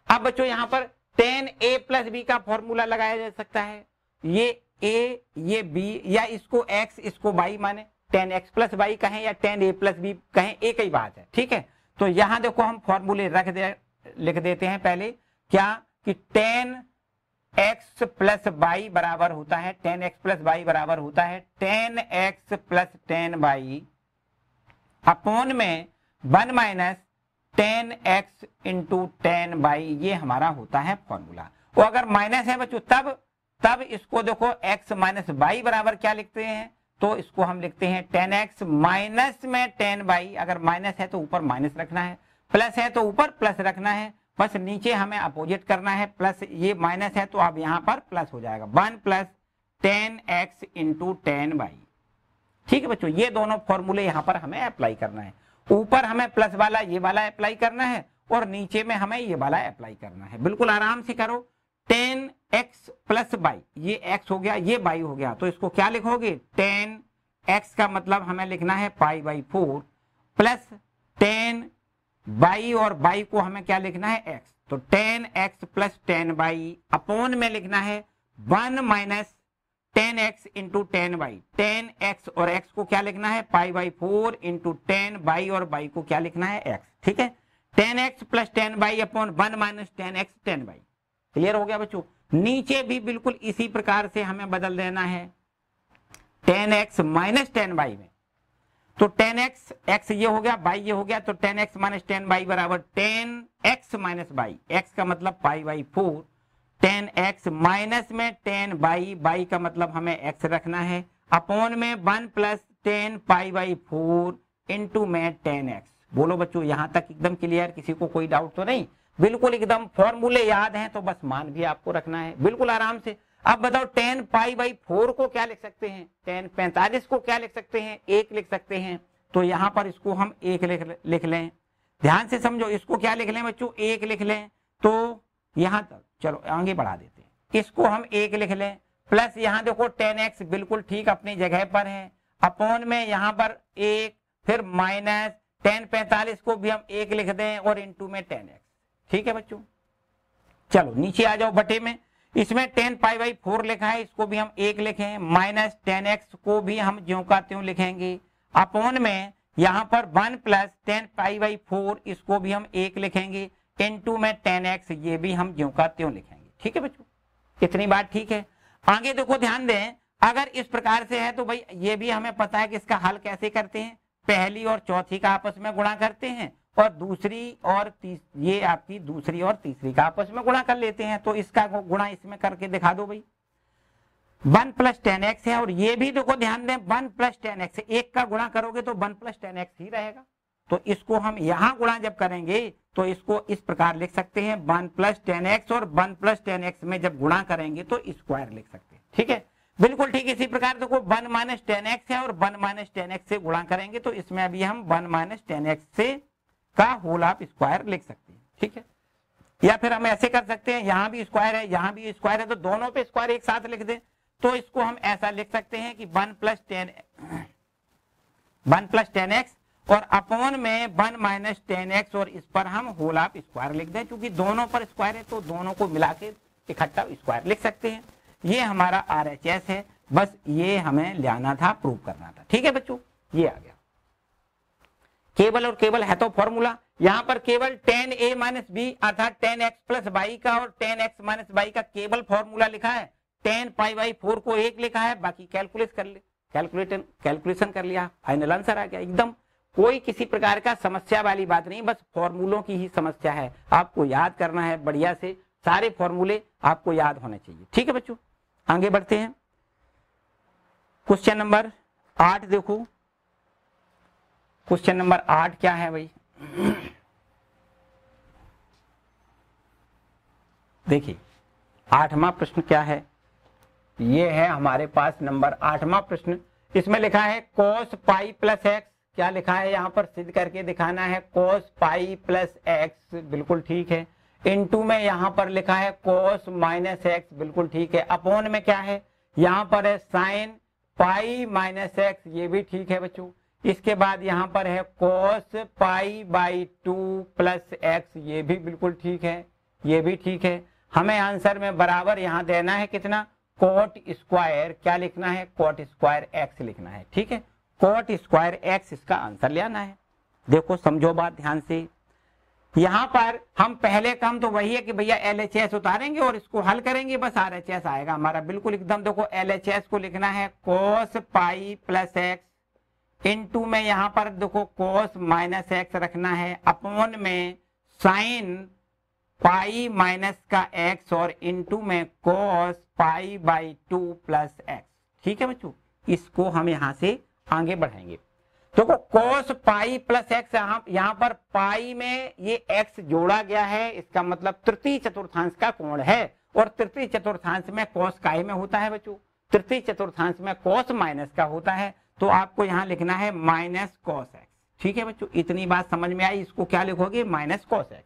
अब बच्चों यहां पर 10a प्लस बी का फॉर्मूला लगाया जा सकता है, ये a ये b, या इसको x इसको y माने, 10x प्लस वाई कहें या 10a प्लस बी कहें, एक ही बात है, ठीक है। तो यहां देखो हम फॉर्मूले लिख देते हैं पहले, क्या कि 10x प्लस वाई बराबर होता है 10x प्लस वाई बराबर होता है 10x प्लस 10y अपॉन में 1 माइनस 10x इंटू 10y, ये हमारा होता है फॉर्मूला। और अगर माइनस है बच्चों तब इसको देखो x माइनस वाई बराबर क्या लिखते हैं, तो इसको हम लिखते हैं 10x माइनस में 10y। अगर माइनस है तो ऊपर माइनस रखना है, प्लस है तो ऊपर प्लस रखना है, बस नीचे हमें अपोजिट करना है। प्लस ये माइनस है तो अब यहाँ पर प्लस हो जाएगा 1 प्लस 10x इंटू 10y, ठीक है बच्चों। ये दोनों फॉर्मूले यहाँ पर हमें अप्लाई करना है। ऊपर हमें प्लस वाला ये वाला अप्लाई करना है और नीचे में हमें ये वाला अप्लाई करना है। बिल्कुल आराम से करो। 10x प्लस वाई, ये x हो गया ये y हो गया, तो इसको क्या लिखोगे 10x का मतलब हमें लिखना है पाई बाई 4 प्लस 10y और y को हमें क्या लिखना है x, तो 10x प्लस 10y अपॉन में लिखना है 1 minus 10x into 10y। 10x और x को क्या लिखना है पाई बाई 4 इंटू 10y और y को क्या लिखना है x, ठीक है। 10x plus 10y upon 1 minus 10x 10y, clear हो गया बच्चों। नीचे भी बिल्कुल इसी प्रकार से हमें बदल देना है 10x माइनस 10y में, तो 10x x ये हो गया y ये हो गया, तो 10x माइनस 10y बराबर 10x माइनस y, x का मतलब पाई बाई 4, 10x माइनस में 10y, y का मतलब हमें x रखना है, अपॉन में 1 प्लस 10 पाई बाई 4 इंटू में 10x। बोलो बच्चों यहां तक एकदम क्लियर, किसी को कोई डाउट तो नहीं? बिल्कुल एकदम फॉर्मूले याद हैं तो बस मान भी आपको रखना है बिल्कुल आराम से। अब बताओ 10 पाई बाई 4 को क्या लिख सकते हैं, 10 45 को क्या लिख सकते हैं, 1 लिख सकते हैं। तो यहाँ पर इसको हम 1 लिख लें, ध्यान से समझो, इसको क्या लिख लें बच्चों 1 लिख लें। तो यहाँ तक चलो आगे बढ़ा देते हैं, इसको हम 1 लिख लें, प्लस यहाँ देखो 10x बिल्कुल ठीक अपनी जगह पर है, अपॉन में यहाँ पर 1, फिर माइनस 10 45 को भी हम 1 लिख दें और इंटू में 10x, ठीक है बच्चों। चलो नीचे आ जाओ बटे में, इसमें 10 पाई बाई 4 लिखा है, इसको भी हम 1 लिखें, माइनस 10x को भी हम ज्यों का त्यों लिखेंगे, अपॉन में यहाँ पर 1 प्लस 10 पाई बाई 4 इसको भी हम 1 लिखेंगे, इनटू में 10x ये भी हम ज्यों का त्यों लिखेंगे, ठीक है बच्चों। इतनी बात ठीक है। आगे देखो ध्यान दें, अगर इस प्रकार से है तो भाई ये भी हमें पता है कि इसका हल कैसे करते हैं, पहली और चौथी का आपस में गुणा करते हैं और दूसरी और ये आपकी दूसरी और तीसरी का आपस में गुणा कर लेते हैं। तो इसका गुणा इसमें करके दिखा दो भाई, 1 प्लस 10x है और ये भी देखो ध्यान दें 1 प्लस 10x, एक का गुणा करोगे तो 1 प्लस 10x ही रहेगा। तो इसको हम यहां गुणा जब करेंगे तो इसको इस प्रकार लिख सकते हैं 1 प्लस 10x और 1 प्लस 10x में जब गुणा करेंगे तो स्क्वायर लिख सकते हैं, ठीक है बिल्कुल ठीक। इसी प्रकार देखो 1 माइनस 10x है और 1 माइनस 10x से गुणा करेंगे तो इसमें अभी हम 1 माइनस 10x से का होल ऑफ स्क्वायर लिख सकते हैं, ठीक है। या फिर हम ऐसे कर सकते हैं, यहाँ भी स्क्वायर है यहाँ भी स्क्वायर है, तो दोनों पे स्क्वायर एक साथ लिख दें। तो इसको हम ऐसा लिख सकते हैं कि 1 प्लस 10x और अपॉन में 1 माइनस 10x और इस पर हम होल ऑफ स्क्वायर लिख दें। क्योंकि दोनों पर स्क्वायर है तो दोनों को मिला के इकट्ठा स्क्वायर लिख सकते हैं। ये हमारा RHS है, बस ये हमें लाना था, प्रूव करना था, ठीक है बच्चों। ये आ गया केवल और केवल है तो फॉर्मूला, यहाँ पर केवल 10a माइनस बी अर्थात 10x प्लस वाई का और 10x माइनस वाई का केवल फॉर्मूला लिखा है। 10 पाई बाई 4 को 1 लिखा है, बाकी कैलकुलेशन कर लिया, फाइनल आंसर आ गया एकदम। कोई किसी प्रकार का समस्या वाली बात नहीं, बस फॉर्मूलों की ही समस्या है, आपको याद करना है बढ़िया से, सारे फॉर्मूले आपको याद होने चाहिए, ठीक है बच्चों। आगे बढ़ते हैं, क्वेश्चन नंबर 8 देखो। क्वेश्चन नंबर 8 क्या है भाई, देखिए 8वां प्रश्न क्या है, ये है हमारे पास नंबर 8वां प्रश्न। इसमें लिखा है cos पाई प्लस एक्स, क्या लिखा है यहाँ पर सिद्ध करके दिखाना है, cos पाई प्लस एक्स, बिल्कुल ठीक है। इनटू में यहाँ पर लिखा है cos माइनस एक्स, बिल्कुल ठीक है। अपॉन में क्या है, यहाँ पर है साइन पाई माइनस एक्स, ये भी ठीक है बच्चों। इसके बाद यहाँ पर है cos pi by 2 plus x, ये भी बिल्कुल ठीक है, ये भी ठीक है। हमें आंसर में बराबर यहाँ देना है कितना, कोट स्क्वायर, क्या लिखना है, कोट स्क्वायर एक्स लिखना है, ठीक है। कॉट स्क्वायर एक्स इसका आंसर ले आना है। देखो समझो बात ध्यान से, यहां पर हम पहले काम तो वही है कि भैया LHS उतारेंगे और इसको हल करेंगे, बस RHS आएगा हमारा बिल्कुल एकदम। देखो LHS को लिखना है cos पाई प्लस एक्स इंटू में यहां पर देखो cos माइनस एक्स रखना है, अपॉन में साइन पाई माइनस का एक्स और इंटू में cos pi by 2 plus x. ठीक है बच्चों, इसको हम यहां से आगे बढ़ाएंगे। देखो cos पाई प्लस एक्स, यहाँ पर पाई में ये x जोड़ा गया है, इसका मतलब तृतीय चतुर्थांश का कोण है, और तृतीय चतुर्थांश में cos काय में होता है बच्चों, तृतीय चतुर्थांश में cos माइनस का होता है, तो आपको यहाँ लिखना है माइनस cos x। ठीक है बच्चों, इतनी बात समझ में आई। इसको क्या लिखोगे, माइनस cos x।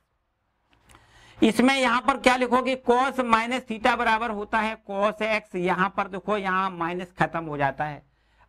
इसमें यहाँ पर क्या लिखोगे, cos माइनस थीटा बराबर होता है cos x। यहाँ पर देखो यहाँ माइनस खत्म हो जाता है,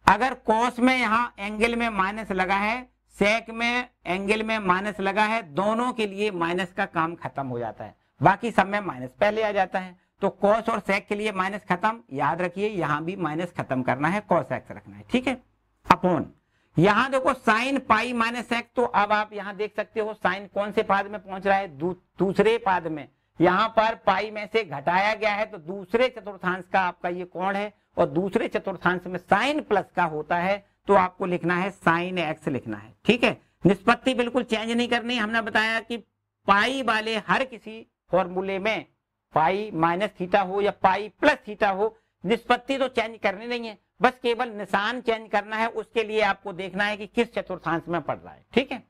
अगर cos में यहाँ एंगल में माइनस लगा है, sec में एंगल में माइनस लगा है, दोनों के लिए माइनस का काम खत्म हो जाता है, बाकी सब में माइनस पहले आ जाता है। तो cos और sec के लिए माइनस खत्म, याद रखिए यहाँ भी माइनस खत्म करना है, cos x रखना है। ठीक है, अपॉन यहाँ देखो साइन पाई माइनस एक्स, तो अब आप यहाँ देख सकते हो साइन कौन से पाद में पहुंच रहा है, दूसरे पाद में। यहाँ पर पाई में से घटाया गया है, तो दूसरे चतुर्थांश का आपका ये कोण है, और दूसरे चतुर्थांश में साइन प्लस का होता है, तो आपको लिखना है साइन एक्स लिखना है। ठीक है, निष्पत्ति बिल्कुल चेंज नहीं करनी। हमने बताया कि पाई वाले हर किसी फॉर्मूले में पाई माइनस थीटा हो या पाई प्लस थीटा हो, निष्पत्ति तो चेंज करनी नहीं है, बस केवल निशान चेंज करना है। उसके लिए आपको देखना है कि किस चतुर्थांश में पड़ रहा है। ठीक है,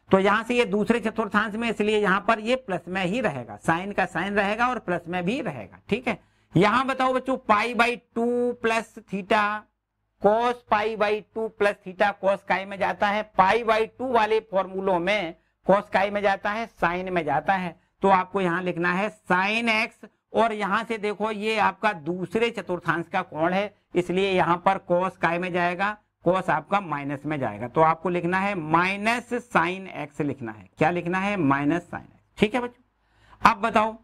तो यहां से ये दूसरे चतुर्थांश में, इसलिए यहां पर ये प्लस में ही रहेगा, साइन का साइन रहेगा और प्लस में भी रहेगा। ठीक है, यहां बताओ बच्चों पाई by 2 plus theta, cos pi by 2 plus theta cos काय में जाता है, पाई बाई 2 वाले फॉर्मूलों में cos काय में जाता है, साइन में जाता है, तो आपको यहां लिखना है साइन एक्स। और यहां से देखो ये आपका दूसरे चतुर्थांश का कोण है, इसलिए यहां पर cos काय में जाएगा, cos आपका माइनस में जाएगा, तो आपको लिखना है माइनस साइन एक्स लिखना है। क्या लिखना है, माइनस साइन एक्स। ठीक है बच्चों, अब बताओ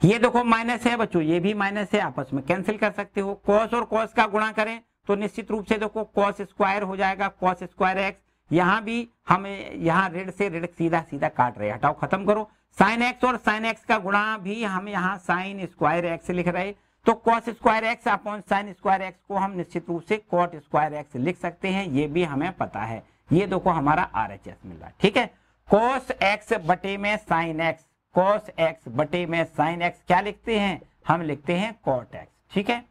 ये देखो माइनस है बच्चों, ये भी माइनस है, आपस में कैंसिल कर सकते हो। cos और cos का गुणा करें तो निश्चित रूप से देखो cos स्क्वायर हो जाएगा, cos स्क्वायर एक्स। यहाँ भी हम यहाँ ऋण से ऋण सीधा सीधा काट रहे, हटाओ खत्म करो। साइन एक्स और साइन एक्स का गुणा भी हम यहाँ साइन स्क्वायर एक्स लिख रहे, तो cos square x upon sine square x को हम निश्चित रूप से cot स्क्वायर एक्स लिख सकते हैं, ये भी हमें पता है। ये देखो हमारा RHS मिल रहा है। ठीक है, cos x बटे में साइन एक्स, cos x बटे में साइन एक्स क्या लिखते हैं, हम लिखते हैं cot x। ठीक है,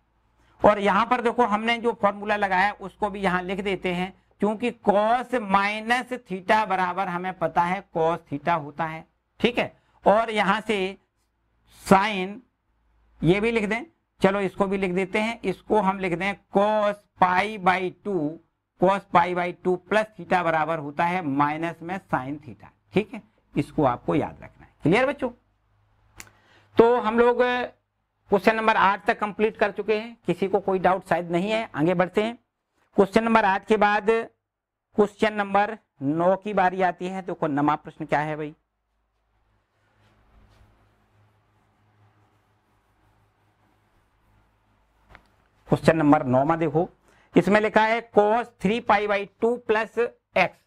और यहां पर देखो हमने जो फॉर्मूला लगाया उसको भी यहां लिख देते हैं, क्योंकि cos माइनस थीटा बराबर हमें पता है cos थीटा होता है। ठीक है, और यहां से साइन ये भी लिख दें, चलो इसको भी लिख देते हैं, इसको हम लिख दें cos pi by 2, cos pi by 2 plus theta बराबर होता है माइनस में साइन थीटा। ठीक है, इसको आपको याद रखना है। क्लियर बच्चों, तो हम लोग क्वेश्चन नंबर 8 तक कंप्लीट कर चुके हैं, किसी को कोई डाउट शायद नहीं है, आगे बढ़ते हैं। क्वेश्चन नंबर 8 के बाद क्वेश्चन नंबर 9 की बारी आती है। तो नमा प्रश्न क्या है भाई, क्वेश्चन नंबर 9 देखो, इसमें लिखा है cos 3 pi by 2 plus x,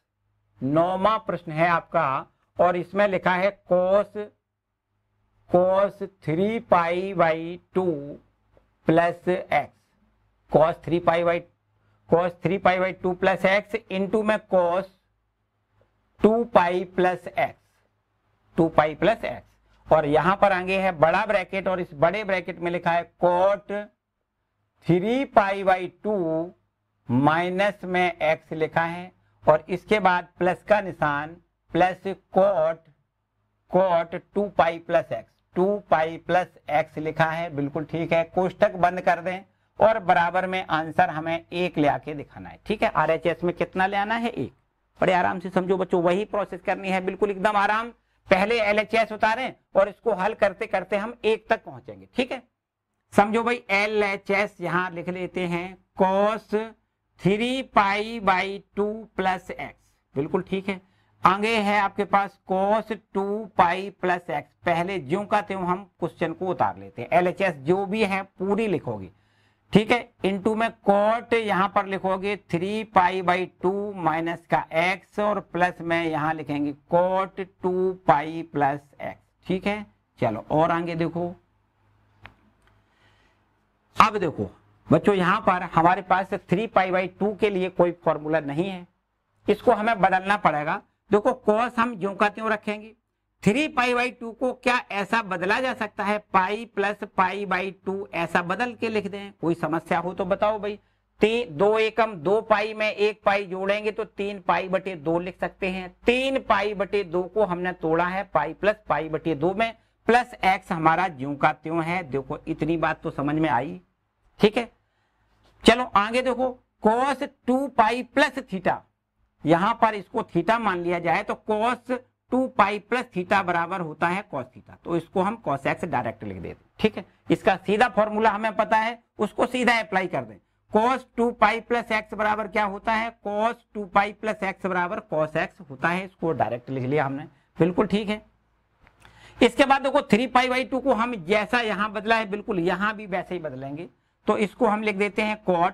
9वां प्रश्न है आपका, और इसमें लिखा है cos 3 pi by 2 plus x, cos 3 pi by 2 plus x into में cos 2 pi plus x, 2 pi plus x, और यहां पर आगे है बड़ा ब्रैकेट, और इस बड़े ब्रैकेट में लिखा है cot 3 पाई बाई 2 माइनस में x लिखा है, और इसके बाद प्लस का निशान, plus cot 2 pi plus x, 2 pi plus x लिखा है, बिल्कुल ठीक है। कोष्टक बंद कर दें और बराबर में आंसर हमें 1 ले आके दिखाना है। ठीक है, RHS में कितना ले आना है, 1। बड़े आराम से समझो बच्चों, वही प्रोसेस करनी है, बिल्कुल एकदम आराम। पहले LHS उतारें और इसको हल करते करते हम 1 तक पहुंचेंगे। ठीक है, समझो भाई LHS यहां लिख लेते हैं cos 3 pi by 2 plus x, बिल्कुल ठीक है। आगे है आपके पास cos 2 पाई प्लस एक्स, पहले ज्यों का त्यों हम क्वेश्चन को उतार लेते हैं। LHS जो भी है पूरी लिखोगे, ठीक है, इनटू में कॉट यहां पर लिखोगे 3π/2 माइनस का x और प्लस में यहां लिखेंगे कॉट 2π प्लस x। ठीक है, चलो और आगे देखो। अब देखो बच्चों यहां पर हमारे पास 3π/2 के लिए कोई फॉर्मूला नहीं है, इसको हमें बदलना पड़ेगा। देखो कॉस हम ज्यों का त्यों रखेंगे, 3π/2 को क्या ऐसा बदला जा सकता है पाई प्लस π/2 ऐसा बदल के लिख दें? कोई समस्या हो तो बताओ भाई। 2 एकम 2 पाई में 1 पाई जोड़ेंगे तो 3π/2 लिख सकते हैं। 3π/2 को हमने तोड़ा है पाई प्लस π/2 में, प्लस x हमारा ज्यों का त्यों है। देखो इतनी बात तो समझ में आई। ठीक है, चलो आगे देखो cos 2π प्लस थीटा, यहां पर इसको थीटा मान लिया जाए तो cos 2π प्लस थीटा बराबर होता है cos थीटा, तो इसको हम cos x डायरेक्ट लिख देते। ठीक है, इसका सीधा फॉर्मूला हमें पता है, उसको सीधा अप्लाई कर दें। cos 2π प्लस x बराबर क्या होता है? cos 2π प्लस x बराबर cos x होता है, इसको डायरेक्ट लिख लिया हमने, बिल्कुल ठीक है। इसके बाद देखो 3π/2 को हम जैसा यहां बदला है बिल्कुल यहां भी वैसे ही बदलेंगे, तो इसको हम लिख देते हैं cot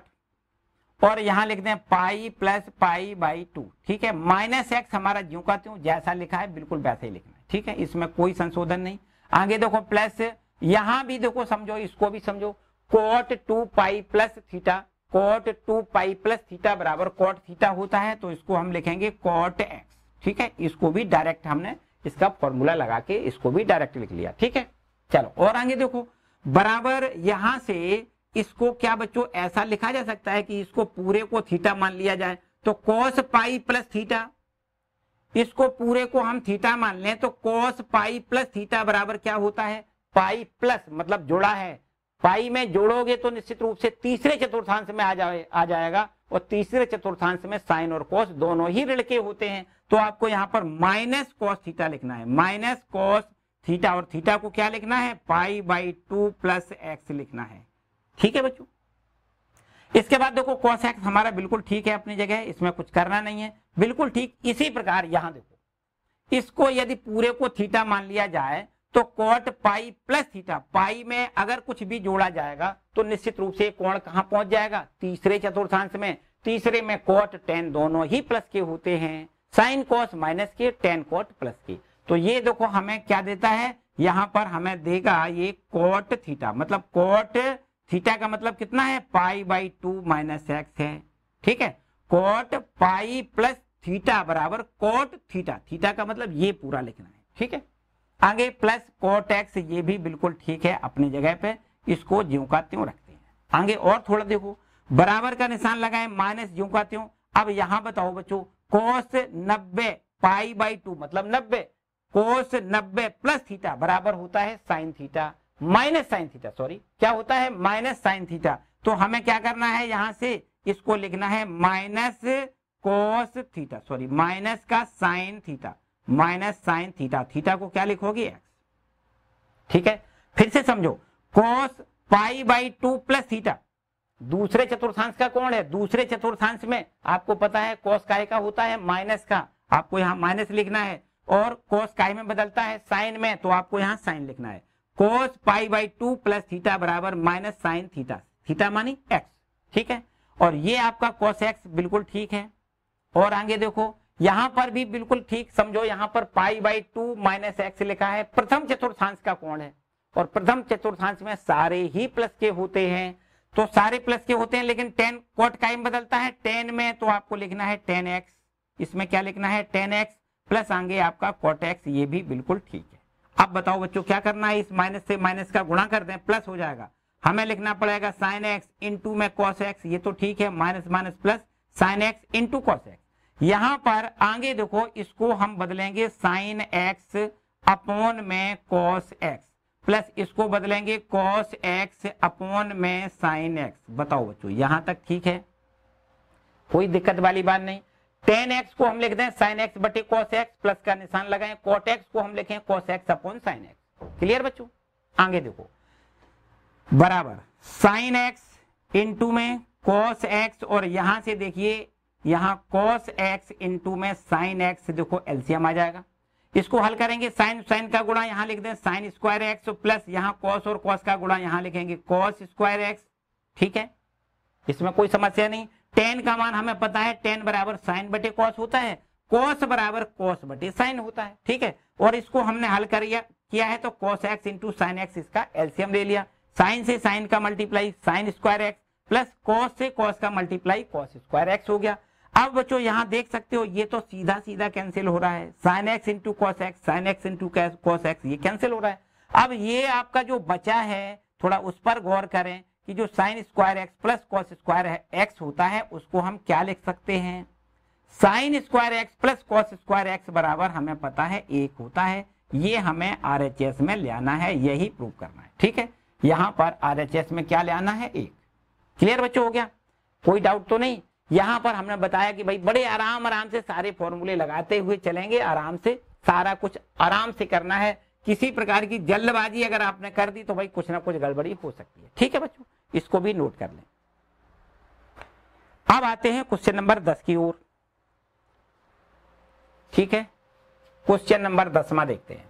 और यहां लिख दें पाई प्लस π/2। ठीक है, माइनस x हमारा ज्यों का त्यों जैसा लिखा है बिल्कुल वैसे ही लिखना है। ठीक है, इसमें कोई संशोधन नहीं। आगे देखो प्लस, यहां भी देखो समझो, इसको भी समझो, cot 2π plus theta, cot 2π plus theta बराबर cot थीटा होता है, तो इसको हम लिखेंगे cot x। ठीक है, इसको भी डायरेक्ट हमने इसका फॉर्मूला लगा के इसको भी डायरेक्ट लिख लिया। ठीक है, चलो और आगे देखो बराबर, यहां से इसको क्या बच्चों ऐसा लिखा जा सकता है कि इसको पूरे को थीटा मान लिया जाए, तो cos पाई प्लस थीटा, इसको पूरे को हम थीटा मान लें तो cos पाई प्लस थीटा बराबर क्या होता है? पाई प्लस मतलब जोड़ा है, पाई में जोड़ोगे तो निश्चित रूप से तीसरे चतुर्थांश में आ जाएगा, और तीसरे चतुर्थांश में साइन और कॉस दोनों ही ऋण के होते हैं, तो आपको यहाँ पर माइनस कॉस थीटा लिखना है, माइनस कॉस थीटा, और थीटा को क्या लिखना है? π/2 प्लस x लिखना है। ठीक है बच्चों, इसके बाद देखो cos x हमारा बिल्कुल ठीक है अपनी जगह, इसमें कुछ करना नहीं है, बिल्कुल ठीक। इसी प्रकार यहां देखो, इसको यदि पूरे को थीटा मान लिया जाए तो cot पाई प्लस थीटा, पाई में अगर कुछ भी जोड़ा जाएगा तो निश्चित रूप से कोण कहां पहुंच जाएगा? तीसरे चतुर्थांश में। तीसरे में cot tan दोनों ही प्लस के होते हैं, साइन cos माइनस के, tan cot प्लस के। तो ये देखो हमें क्या देता है, यहां पर हमें देगा ये cot थीटा, मतलब cot थीटा का मतलब कितना है? π/2 माइनस x है। ठीक है, cot पाई प्लस थीटा बराबर cot थीटा, थीटा का मतलब ये पूरा लिखना है। ठीक है, आगे प्लस cot x, ये भी बिल्कुल ठीक है अपनी जगह पे, इसको ज्यों का त्यों रखते हैं। आगे और थोड़ा देखो, बराबर का निशान लगाएं, माइनस ज्यों का त्यों। अब यहां बताओ बच्चों, cos 90 π/2 मतलब 90, cos 90 प्लस थीटा बराबर होता है sign theta, minus sine theta, sorry क्या होता है? Minus sine theta. तो हमें क्या करना है, यहां से इसको लिखना है minus cos theta, sorry minus का sine theta, minus sine theta, theta को क्या लिखोगे? एक्स। ठीक है, फिर से समझो, cos π/2 प्लस थीटा दूसरे चतुर्थांश का कोण है, दूसरे चतुर्थांश में आपको पता है cos काय का होता है? माइनस का, आपको यहाँ माइनस लिखना है, और cos काय में बदलता है साइन में, तो आपको यहाँ साइन लिखना है। cos π/2 प्लस थीटा बराबर माइनस साइन थीटा, थीटा मानी x। ठीक है, और ये आपका cos x बिल्कुल ठीक है। और आगे देखो, यहां पर भी बिल्कुल ठीक समझो, यहां पर π/2 माइनस x लिखा है, प्रथम चतुर्थांश का कोण है, और प्रथम चतुर्थांश में सारे ही प्लस के होते हैं, तो सारे प्लस के होते हैं, लेकिन tan cot काय में बदलता है tan में, तो आपको लिखना है tan x, इसमें क्या लिखना है? tan x प्लस आगे आपका cot x, ये भी बिल्कुल ठीक है। अब बताओ बच्चों क्या करना है, इस माइनस से माइनस का गुणा कर दें, प्लस हो जाएगा, हमें लिखना पड़ेगा sin x इंटू में cos x, ये तो ठीक है, minus minus plus sin x into cos x। यहां पर आगे देखो, इसको हम बदलेंगे sin x अपॉन में cos x, प्लस इसको बदलेंगे cos x अपॉन में sin x। बताओ बच्चों यहां तक ठीक है, कोई दिक्कत वाली बात नहीं। tan x को हम लिख दें sin x बटे cos x, प्लस का निशान लगाएं, cot x को हम लिखें cos x upon sin x। Clear बच्चों? आगे देखो, बराबर sin x इंटू में cos x, और यहां से देखिए यहां cos x इंटू में sin x, देखो एलसीएम आ जाएगा, इसको हल करेंगे, साइन साइन का गुणा यहां लिख दें sin स्क्वायर x, प्लस यहां cos और cos का गुणा यहां लिखेंगे cos स्क्वायर x। ठीक है, इसमें कोई समस्या नहीं। tan का मान हमें पता है, tan बराबर साइन बटे कॉस होता है, कॉस बराबर कॉस बटे साइन होता है, ठीक है। और इसको हमने हल किया है तो cos x into sine x इसका एलसीएम ले लिया, साइन से साइन का multiply sine square x plus cos से कॉस का मल्टीप्लाई कॉस स्क्वायर एक्स हो गया। अब बच्चों यहाँ देख सकते हो ये तो सीधा सीधा कैंसिल हो रहा है, sine x into cos x, sine x into cos x, ये कैंसिल हो रहा है। अब ये आपका जो बचा है थोड़ा उस पर गौर करें कि जो sine square x plus cos square x होता है उसको हम क्या लिख सकते हैं, sine square x plus cos square x बराबर हमें पता है 1 होता है। ये हमें आरएचएस में ले आना है, यही प्रूव करना है, ठीक है। यहाँ पर आरएचएस में क्या ले आना है 1। क्लियर बच्चों, हो गया, कोई डाउट तो नहीं। यहाँ पर हमने बताया कि भाई बड़े आराम से सारे फॉर्मूले लगाते हुए चलेंगे, आराम से सारा कुछ आराम से करना है। किसी प्रकार की जल्दबाजी अगर आपने कर दी तो भाई कुछ ना कुछ गड़बड़ी हो सकती है, ठीक है बच्चों, इसको भी नोट कर लें। अब आते हैं क्वेश्चन नंबर 10 की ओर, ठीक है। क्वेश्चन नंबर 10वां देखते हैं।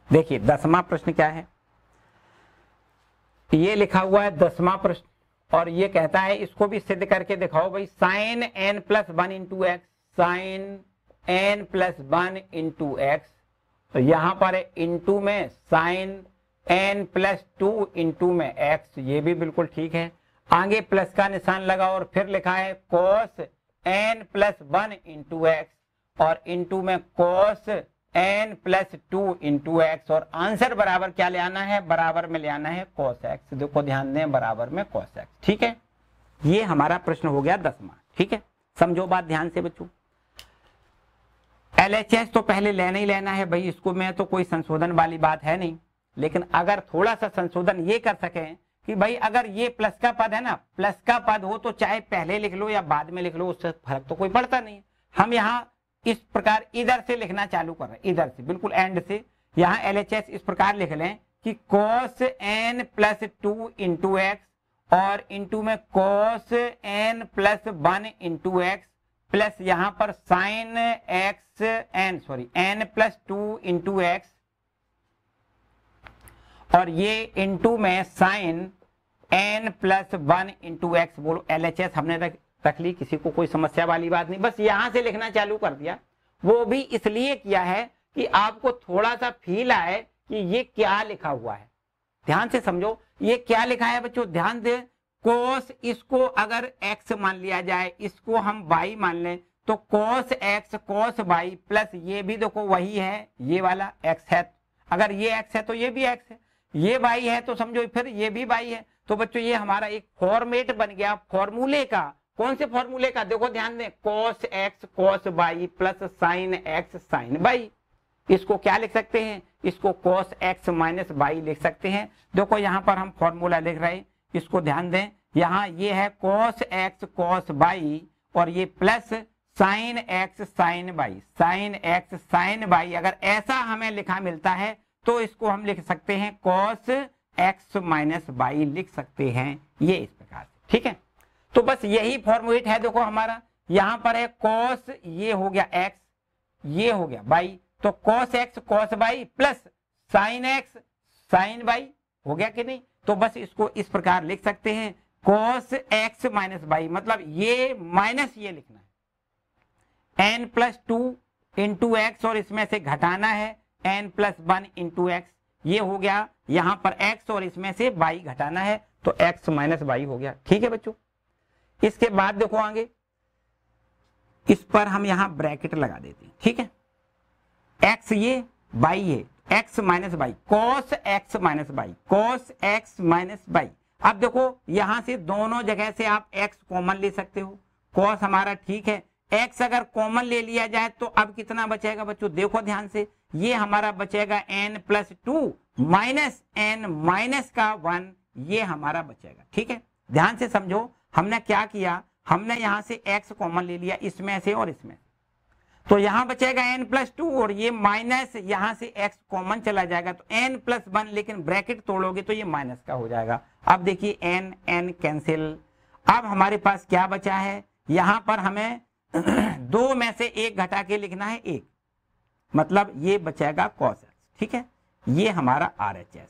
देखिए 10वां प्रश्न क्या है, ये लिखा हुआ है 10वां प्रश्न, और ये कहता है इसको भी सिद्ध करके दिखाओ भाई, sine n plus 1 into x, sine n plus 1 into x, तो यहां पर है इंटू में साइन n प्लस 2 इंटू में x, ये भी बिल्कुल ठीक है। आगे प्लस का निशान लगा और फिर लिखा है cos n plus 1 into x और इंटू में cos n plus 2 into x, और आंसर बराबर क्या ले आना है, बराबर में ले आना है cos x। देखो ध्यान दें, बराबर में cos x, ठीक है। ये हमारा प्रश्न हो गया 10वां, ठीक है। समझो बात ध्यान से बच्चों, LHS तो पहले लेना ही लेना है भाई, इसको में तो कोई संशोधन वाली बात है नहीं, लेकिन अगर थोड़ा सा संशोधन ये कर सकें कि भाई अगर ये प्लस का पद है ना, प्लस का पद हो तो चाहे पहले लिख लो या बाद में लिख लो, उससे फर्क तो कोई पड़ता नहीं। हम यहाँ इस प्रकार इधर से लिखना चालू कर रहे हैं, इधर से बिल्कुल एंड से। यहाँ LHS इस प्रकार लिख लें कि cos n plus 2 into x और इंटू में cos n plus 1 into x plus यहाँ पर sine x n plus 2 into x और ये इंटू में sine n plus 1 into x. बोलो LHS हमने रख ली, किसी को कोई समस्या वाली बात नहीं, बस यहां से लिखना चालू कर दिया। वो भी इसलिए किया है कि आपको थोड़ा सा फील आए कि ये क्या लिखा हुआ है। ध्यान से समझो, ये क्या लिखा है बच्चों, ध्यान दे। कोस, इसको अगर x मान लिया जाए, इसको हम y मान लें, तो कोस x कोस y प्लस ये भी देखो वही है, ये वाला x है, अगर ये x है तो ये भी x है, ये y है तो समझो फिर ये भी y है। तो बच्चों ये हमारा एक फॉर्मेट बन गया फॉर्मूले का। कौन से फॉर्मूले का, देखो ध्यान दें, cos x cos y plus sine x sine y। इसको क्या लिख सकते हैं, इसको cos x माइनस y लिख सकते हैं। देखो यहाँ पर हम फॉर्मूला लिख रहे हैं, इसको ध्यान दें, यहाँ ये है cos x cos y और ये plus sine x sine y, sine x sine y। अगर ऐसा हमें लिखा मिलता है तो इसको हम लिख सकते हैं cos x माइनस y लिख सकते हैं, ये इस प्रकार से, ठीक है। तो बस यही फॉर्मूलेट है। देखो हमारा यहाँ पर है cos, ये हो गया x, ये हो गया y, तो cos x cos y plus sine x sine y हो गया कि नहीं। तो बस इसको इस प्रकार लिख सकते हैं cos x माइनस y, मतलब ये माइनस ये लिखना है n प्लस 2 इंटू एक्स और इसमें से घटाना है n प्लस 1 इंटू एक्स, ये हो गया यहाँ पर x और इसमें से y घटाना है, तो x माइनस y हो गया, ठीक है बच्चों। इसके बाद देखो आगे, इस पर हम यहाँ ब्रैकेट लगा देते हैं, ठीक है। x ये y है, x minus y, cos x minus y, cos x minus y। अब देखो यहां से दोनों जगह से आप x कॉमन ले सकते हो, cos हमारा ठीक है, x अगर कॉमन ले लिया जाए तो अब कितना बचेगा बच्चों, देखो ध्यान से, ये हमारा बचेगा n plus 2 minus n minus का 1, ये हमारा बचेगा, ठीक है। ध्यान से समझो, हमने क्या किया, हमने यहां से x कॉमन ले लिया इसमें से और इसमें, तो यहां बचेगा n प्लस 2 और ये माइनस यहां से x कॉमन चला जाएगा तो n प्लस 1, लेकिन ब्रैकेट तोड़ोगे तो ये माइनस का हो जाएगा। अब देखिए n n कैंसिल। अब हमारे पास क्या बचा है, यहां पर हमें 2 में से 1 घटा के लिखना है 1, मतलब ये बचेगा cos x, ठीक है। ये हमारा RHS है।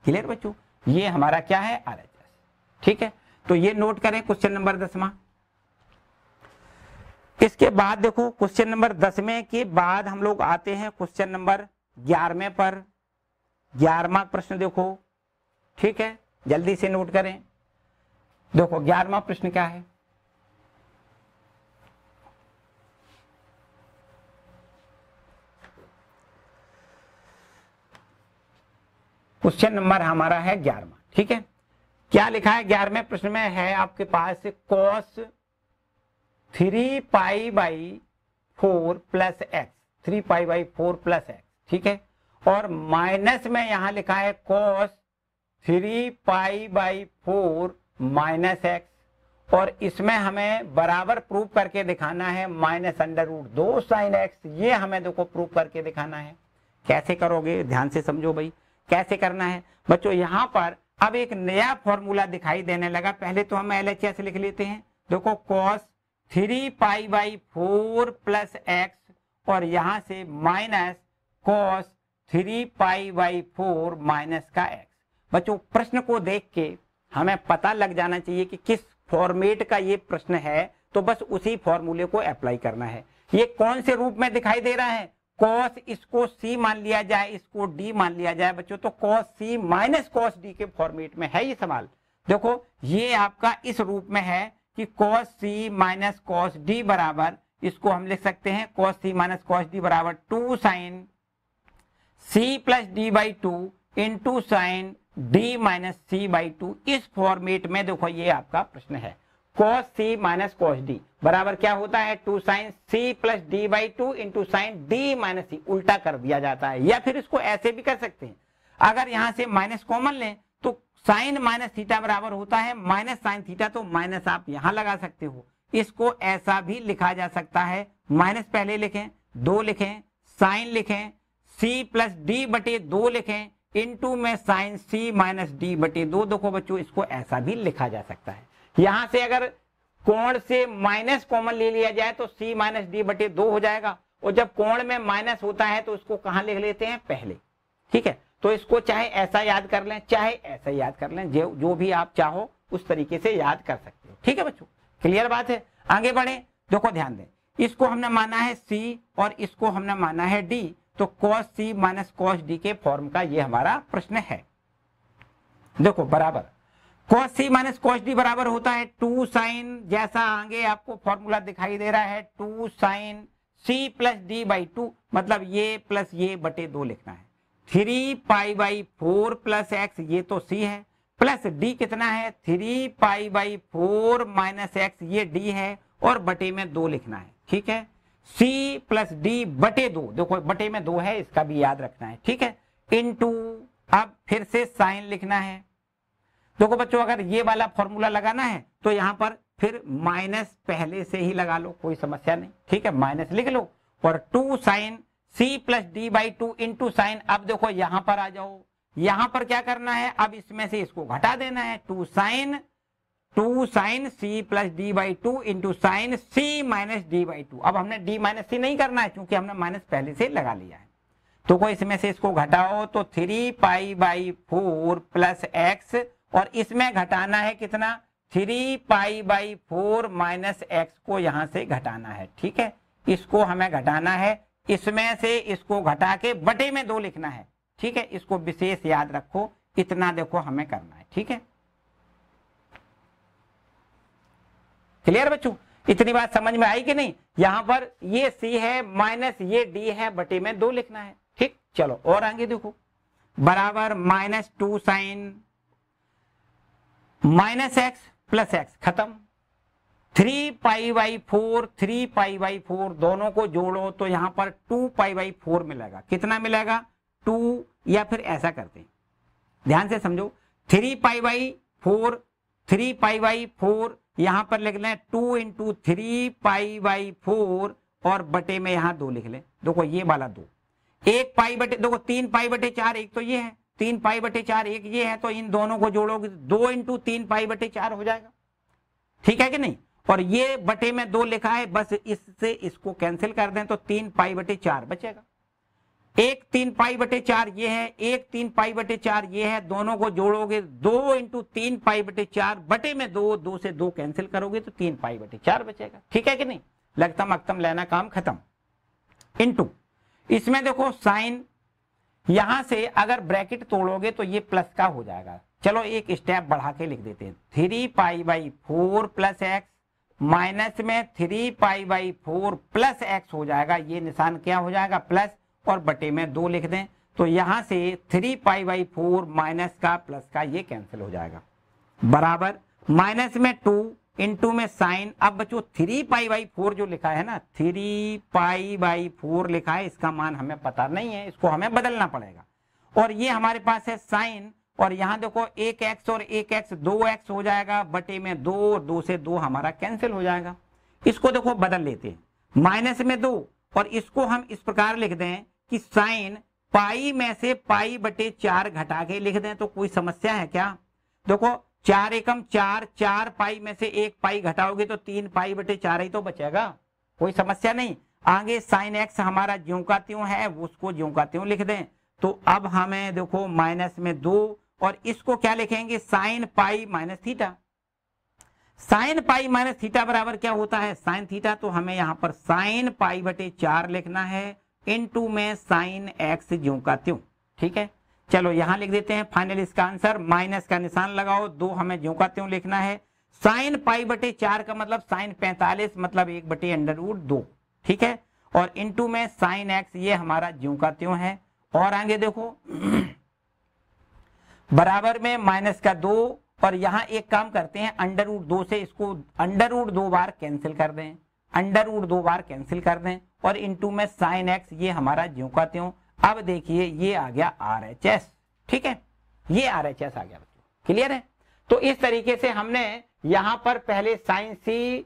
क्लियर बच्चों, ये हमारा क्या है, RHS, ठीक है। तो ये नोट करें क्वेश्चन नंबर 10वां। इसके बाद देखो क्वेश्चन नंबर 10वें के बाद हम लोग आते हैं क्वेश्चन नंबर 11वें पर। 11वां प्रश्न देखो, ठीक है, जल्दी से नोट करें। देखो 11वां प्रश्न क्या है, क्वेश्चन नंबर हमारा है 11वां, ठीक है। क्या लिखा है 11वें प्रश्न में, है आपके पास cos 3 pi by 4 plus x, 3 pi by 4 plus x, ठीक है। और माइनस में यहां लिखा है cos 3 pi by 4 minus x, और इसमें हमें बराबर प्रूव करके दिखाना है minus under root 2 sine x. ये हमें देखो प्रूव करके दिखाना है। कैसे करोगे, ध्यान से समझो भाई, कैसे करना है बच्चों। यहां पर अब एक नया फॉर्मूला दिखाई देने लगा। पहले तो हम LHS लिख लेते हैं। देखो cos 3 pi by 4 plus x, और यहां से minus cos 3 pi by 4 minus का एक्स। बच्चों प्रश्न को देख के हमें पता लग जाना चाहिए कि किस फॉर्मेट का ये प्रश्न है, तो बस उसी फॉर्मूले को अप्लाई करना है। ये कौन से रूप में दिखाई दे रहा है, cos, इसको c मान लिया जाए, इसको d मान लिया जाए बच्चों, तो cos c minus cos d के फॉर्मेट में है ये सवाल। देखो ये आपका इस रूप में है कि cos c minus cos d बराबर, इसको हम लिख सकते हैं cos c minus cos d बराबर 2 sine c plus d by 2 into sine d minus c by 2। इस फॉर्मेट में देखो ये आपका प्रश्न है। cos c minus cos d बराबर क्या होता है, 2 sine c plus d by 2 into sine d minus c, उल्टा कर दिया जाता है। या फिर इसको ऐसे भी कर सकते हैं, अगर यहां से माइनस कॉमन लें तो साइन माइनस थीटा बराबर होता है माइनस साइन थीटा, तो माइनस आप यहां लगा सकते हो। इसको ऐसा भी लिखा जा सकता है, माइनस पहले लिखें, 2 लिखें, साइन लिखें, c प्लस d बटे 2 लिखें, इंटू में साइन c माइनस d बटे 2। देखो बच्चों इसको ऐसा भी लिखा जा सकता है। यहां से अगर कोण से माइनस कॉमन ले लिया जाए तो c माइनस d बटे 2 हो जाएगा, और जब कोण में माइनस होता है तो उसको कहां लिख लेते हैं, पहले, ठीक है। तो इसको चाहे ऐसा याद कर लें, चाहे ऐसा याद कर लें, जो भी आप चाहो उस तरीके से याद कर सकते हो, ठीक है बच्चों। क्लियर बात है, आगे बढ़े। देखो ध्यान दें, इसको हमने माना है c और इसको हमने माना है d, तो cos c minus cos d के फॉर्म का ये हमारा प्रश्न है। देखो बराबर cos c minus cos d बराबर होता है 2 साइन, जैसा आगे आपको फॉर्मूला दिखाई दे रहा है, 2 sine c plus d by 2, मतलब ये प्लस ये बटे 2 लिखना है। 3 पाई बाई 4 प्लस एक्स, ये तो c है, प्लस d कितना है, 3 पाई बाई 4 माइनस एक्स, ये d है, और बटे में 2 लिखना है, ठीक है। c प्लस d बटे 2, देखो बटे में 2 है, इसका भी याद रखना है, ठीक है। इनटू, अब फिर से साइन लिखना है। देखो बच्चों अगर ये वाला फॉर्मूला लगाना है तो यहां पर फिर माइनस पहले से ही लगा लो, कोई समस्या नहीं, ठीक है, माइनस लिख लो, और 2 sine c plus d by 2 into sine. अब देखो यहां पर आ जाओ, यहां पर क्या करना है, अब इसमें से इसको घटा देना है, 2 sine c plus d by 2 into sine c minus d by 2। अब हमने d माइनस c नहीं करना है क्योंकि हमने माइनस पहले से लगा लिया है। तो कोई इसमें से इसको घटाओ तो 3 पाई बाई 4 प्लस एक्स, और इसमें घटाना है कितना, 3 पाई बाई 4 माइनस एक्स को यहां से घटाना है, ठीक है। इसको हमें घटाना है, इसमें से इसको घटा के बटे में 2 लिखना है, ठीक है। इसको विशेष याद रखो, इतना देखो हमें करना है, ठीक है। क्लियर बच्चों, इतनी बात समझ में आई कि नहीं। यहां पर ये c है माइनस ये d है, बटे में 2 लिखना है, ठीक। चलो और आगे देखो, बराबर minus 2 sine minus x plus x, खत्म। 3 पाई बाई 4, 3 पाई बाई 4 दोनों को जोड़ो तो यहां पर 2 पाई बाई 4 मिलेगा। कितना मिलेगा, 2, या फिर ऐसा करते हैं, ध्यान से समझो, 3 पाई बाई 4, 3 पाई बाई 4 यहां पर लिख लें 2 इंटू 3 पाई बाई 4, और बटे में यहां 2 लिख लें। देखो ये वाला 2, 1 पाई बटे, देखो 3 पाई बटे 4, एक तो ये है, 3 पाई बटे 4 एक ये है, तो इन दोनों को जोड़ोगे 2 इंटू 3 पाई बटे 4 हो जाएगा, ठीक है कि नहीं। और ये बटे में 2 लिखा है, बस इससे इसको कैंसिल कर दें तो 3 पाई बटे 4 बचेगा। 1 3 पाई बटे 4 ये है, 1 3 पाई बटे 4 ये है, दोनों को जोड़ोगे 2 इंटू 3 पाई बटे 4 बटे में 2, 2 से 2 कैंसिल करोगे तो 3 पाई बटे 4 बचेगा। ठीक है कि नहीं, लगतम अक्तम लेना काम खत्म। इनटू इसमें देखो साइन, यहां से अगर ब्रैकेट तोड़ोगे तो ये प्लस का हो जाएगा। चलो एक स्टेप बढ़ा के लिख देते हैं, 3 pi by 4 plus x minus में 3 पाई बाई 4 प्लस एक्स हो जाएगा। ये निशान क्या हो जाएगा, प्लस, और बटे में 2 लिख दें तो यहां से 3 पाई बाई 4 माइनस का प्लस का ये कैंसिल हो जाएगा, बराबर माइनस में 2 इंटू में साइन। अब बच्चों 3 पाई बाई 4 जो लिखा है ना, 3 पाई बाई 4 लिखा है, इसका मान हमें पता नहीं है, इसको हमें बदलना पड़ेगा। और ये हमारे पास है साइन, और यहाँ देखो 1x और 1x 2x हो जाएगा, बटे में 2 और 2 से 2 हमारा कैंसिल हो जाएगा। इसको देखो बदल लेते हैं, माइनस में 2, और इसको हम इस प्रकार लिख दें कि साइन पाई में से पाई बटे 4 घटा के लिख दें तो कोई समस्या है क्या? देखो 4 एकम 4, 4 पाई में से 1 पाई घटाओगे तो 3 पाई बटे 4 ही तो बचेगा, कोई समस्या नहीं। आगे साइन एक्स हमारा ज्यों का त्यों है, उसको ज्यों का त्यों लिख दें। तो अब हमें देखो माइनस में 2, और इसको क्या लिखेंगे, sine pi minus theta. Sine pi minus theta बराबर क्या होता है, साइन थीटा। तो हमें यहाँ पर साइन पाई बटे 4 लिखना है, इनटू में साइन एक्स ज्यों का त्यों। ठीक है, चलो यहां लिख देते हैं फाइनल इसका आंसर, माइनस का निशान लगाओ, 2 हमें ज्यों का त्यों लिखना है। साइन पाई बटे 4 का मतलब साइन 45 मतलब 1 बटे अंडर रूट 2। ठीक है, और इनटू में साइन एक्स, ये हमारा ज्यों का त्यों है। और आगे देखो बराबर में माइनस का 2, और यहां एक काम करते हैं, अंडर रूट 2 से इसको अंडर रूट 2 बार कैंसिल कर दें, अंडर रूट 2 बार कैंसिल कर दें, और इनटू में साइन एक्स, ये हमारा ज्यों का त्यों। अब देखिए ये आ गया RHS। ठीक है, ये RHS आ गया बच्चों, क्लियर है। तो इस तरीके से हमने यहां पर पहले साइन सी,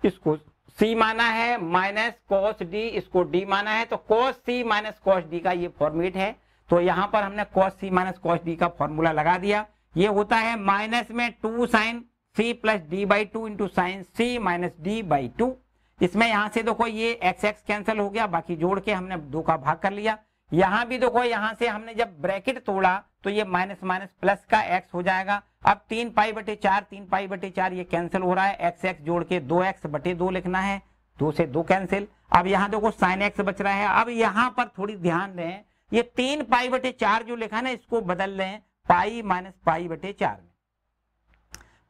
इसको C माना है, माइनस कॉस D, इसको D माना है, तो cos C minus cos D का ये फॉर्मेट है। तो यहां पर हमने cos C minus cos D का फॉर्मूला लगा दिया। ये होता है माइनस में 2 sine C plus D by 2 into sine C minus D by 2। इसमें यहां से देखो ये एक्स एक्स कैंसिल हो गया, बाकी जोड़ के हमने 2 का भाग कर लिया। यहां भी देखो, यहां से हमने जब ब्रैकेट तोड़ा तो ये माइनस माइनस प्लस का एक्स हो जाएगा। अब 3 पाई बटे 4, 3 पाई बटे 4 ये कैंसिल हो रहा है, एक्स एक्स जोड़ के 2x बटे 2 लिखना है, 2 से 2 कैंसिल। अब यहाँ देखो साइन एक्स बच रहा है। अब यहाँ पर थोड़ी ध्यान दें, ये 3 पाई बटे 4 जो लिखा ना, इसको बदल लें पाई माइनस पाई बटे 4 में।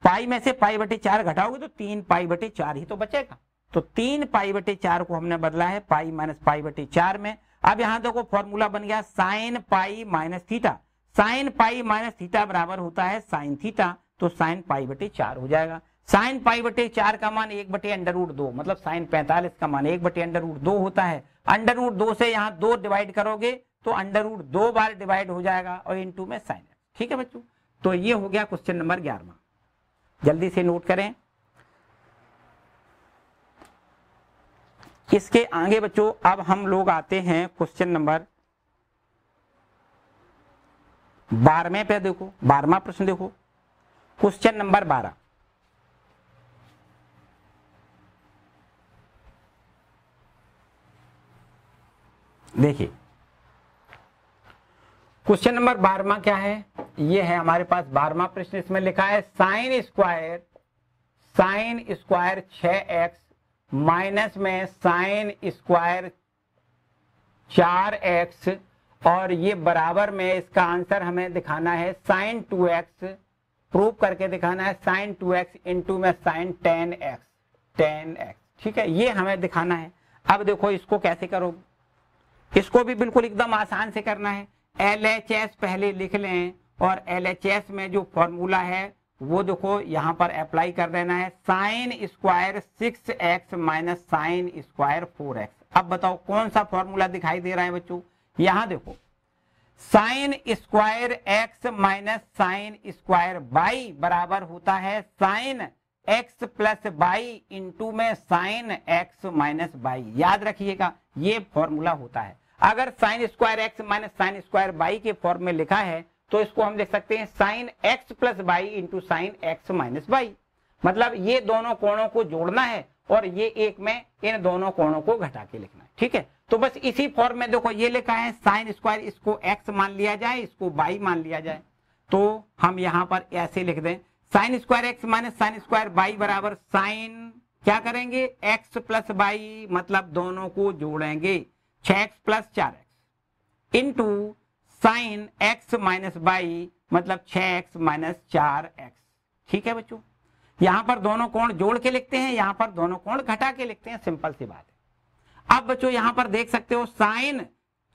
पाई में से पाई बटे 4 घटाओगे तो 3 पाई बटे 4 ही तो बचेगा। तो 3 पाई बटे 4 को हमने बदला है पाई माइनस पाई बटे 4 में। अब यहाँ देखो फॉर्मूला बन गया sine pi minus theta. Sine pi minus theta बराबर होता है साइन थीटा, तो साइन पाई बटे 4 हो जाएगा। साइन पाई बटे 4 का मान 1 बटे अंडर रूट 2, मतलब साइन 45 का मान 1 बटे अंडर रूट 2 होता है। अंडर रूट 2 से यहाँ 2 डिवाइड करोगे तो अंडर रूट 2 बार डिवाइड हो जाएगा, और इनटू में साइन। ठीक है बच्चों, तो ये हो गया क्वेश्चन नंबर 11। जल्दी से नोट करें। इसके आगे बच्चों अब हम लोग आते हैं क्वेश्चन नंबर 12वें पे। देखो 12वां प्रश्न देखो, क्वेश्चन नंबर 12। देखिए क्वेश्चन नंबर 12वां क्या है, ये है हमारे पास 12वां प्रश्न। इसमें लिखा है साइन स्क्वायर 6x माइनस में साइन स्क्वायर 4x, और ये बराबर में इसका आंसर हमें दिखाना है साइन 2x, प्रूव करके दिखाना है साइन 2x इंटू में साइन 10x। ठीक है, ये हमें दिखाना है। अब देखो इसको कैसे करोगे, इसको भी बिल्कुल एकदम आसान से करना है। LHS पहले लिख लें, और LHS में जो फॉर्मूला है वो देखो यहाँ पर अप्लाई कर देना है, sine square 6x minus sine square 4x। अब बताओ कौन सा फॉर्मूला दिखाई दे रहा है बच्चों, यहाँ देखो sine square x minus sine square y बराबर होता है sine x plus y into में साइन x माइनस y। याद रखिएगा ये फॉर्मूला होता है। अगर sine square x minus sine square y के फॉर्म में लिखा है तो इसको हम लिख सकते हैं sine x plus y into sine x minus y. मतलब ये दोनों कोणों को जोड़ना है और ये एक में इन दोनों कोणों को घटा के लिखना है। ठीक है, तो बस इसी फॉर्म में देखो ये लिखा है साइन स्क्वायर, इसको x मान लिया जाए, इसको y मान लिया जाए, तो हम यहाँ पर ऐसे लिख दें sign square x minus sine square y बराबर साइन क्या करेंगे x प्लस y, मतलब दोनों को जोड़ेंगे 6x plus 4x into sine x minus y मतलब 6x माइनस 4x। ठीक है बच्चों, यहां पर दोनों कोण जोड़ के लिखते हैं, यहां पर दोनों कोण घटा के लिखते हैं, सिंपल सी बात है। अब बच्चों यहां पर देख सकते हो साइन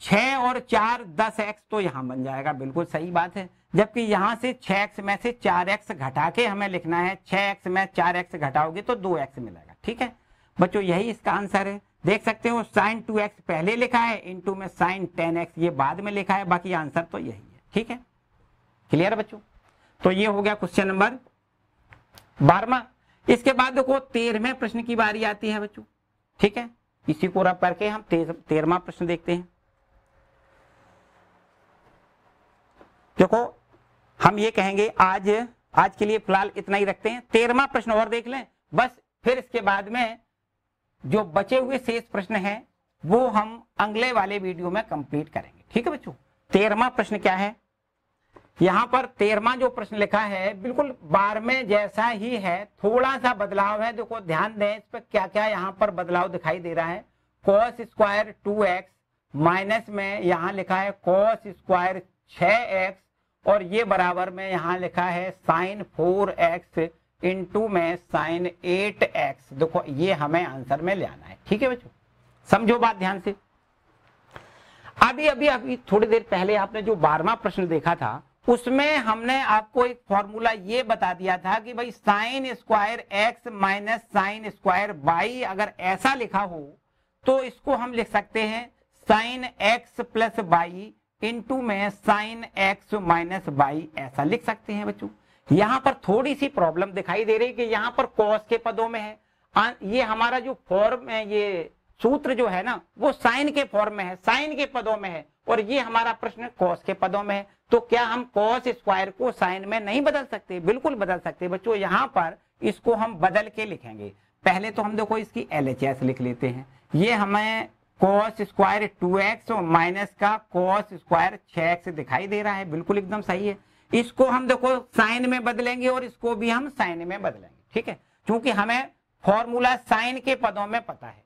6 और 4 10x तो यहां बन जाएगा, बिल्कुल सही बात है। जबकि यहां से 6x में से 4x घटा के हमें लिखना है, 6x में 4x घटाओगे तो 2x मिलेगा। ठीक है बच्चों, यही इसका आंसर है। देख सकते हो साइन 2x पहले लिखा है, इंटू में साइन 10x ये बाद में लिखा है, बाकी आंसर तो यही है। ठीक है, क्लियर बच्चों? तो ये हो गया क्वेश्चन नंबर 12। इसके बाद देखो 13वें प्रश्न की बारी आती है बच्चों। ठीक है, इसी को रब करके हम 13वां प्रश्न देखते हैं। देखो हम ये कहेंगे आज के लिए फिलहाल इतना ही रखते हैं, 13वां प्रश्न और देख लें बस, फिर इसके बाद में जो बचे हुए शेष प्रश्न हैं वो हम अगले वाले वीडियो में कंप्लीट करेंगे। ठीक है बच्चों, 13वां प्रश्न क्या है? यहां पर 13वां जो प्रश्न लिखा है बिल्कुल 12वें जैसा ही है, थोड़ा सा बदलाव है। देखो ध्यान दें इस पर क्या क्या यहां पर बदलाव दिखाई दे रहा है। cos स्क्वायर 2x माइनस में यहां लिखा है cos स्क्वायर 6x और ये बराबर में यहां लिखा है साइन 4x इंटू में साइन 8x। देखो ये हमें आंसर में ले आना है। ठीक है बच्चों, समझो बात ध्यान से। अभी थोड़ी देर पहले आपने जो 12वां प्रश्न देखा था उसमें हमने आपको एक फॉर्मूला ये बता दिया था कि भाई sign square x minus sine square y अगर ऐसा लिखा हो तो इसको हम लिख सकते हैं sine x plus y into में साइन x माइनस y, ऐसा लिख सकते हैं बच्चों। यहां पर थोड़ी सी प्रॉब्लम दिखाई दे रही है कि यहां पर cos के पदों में है, ये हमारा जो फॉर्म है, ये सूत्र जो है ना वो साइन के फॉर्म में है, साइन के पदों में है, और ये हमारा प्रश्न cos के पदों में है। तो क्या हम cos स्क्वायर को साइन में नहीं बदल सकते? बिल्कुल बदल सकते बच्चों। यहाँ पर इसको हम बदल के लिखेंगे। पहले तो हम देखो इसकी LHS लिख लेते हैं। ये हमें cos स्क्वायर 2x और माइनस का cos स्क्वायर 6x दिखाई दे रहा है, बिल्कुल एकदम सही है। इसको हम देखो साइन में बदलेंगे और इसको भी हम साइन में बदलेंगे। ठीक है, क्योंकि हमें फॉर्मूला साइन के पदों में पता है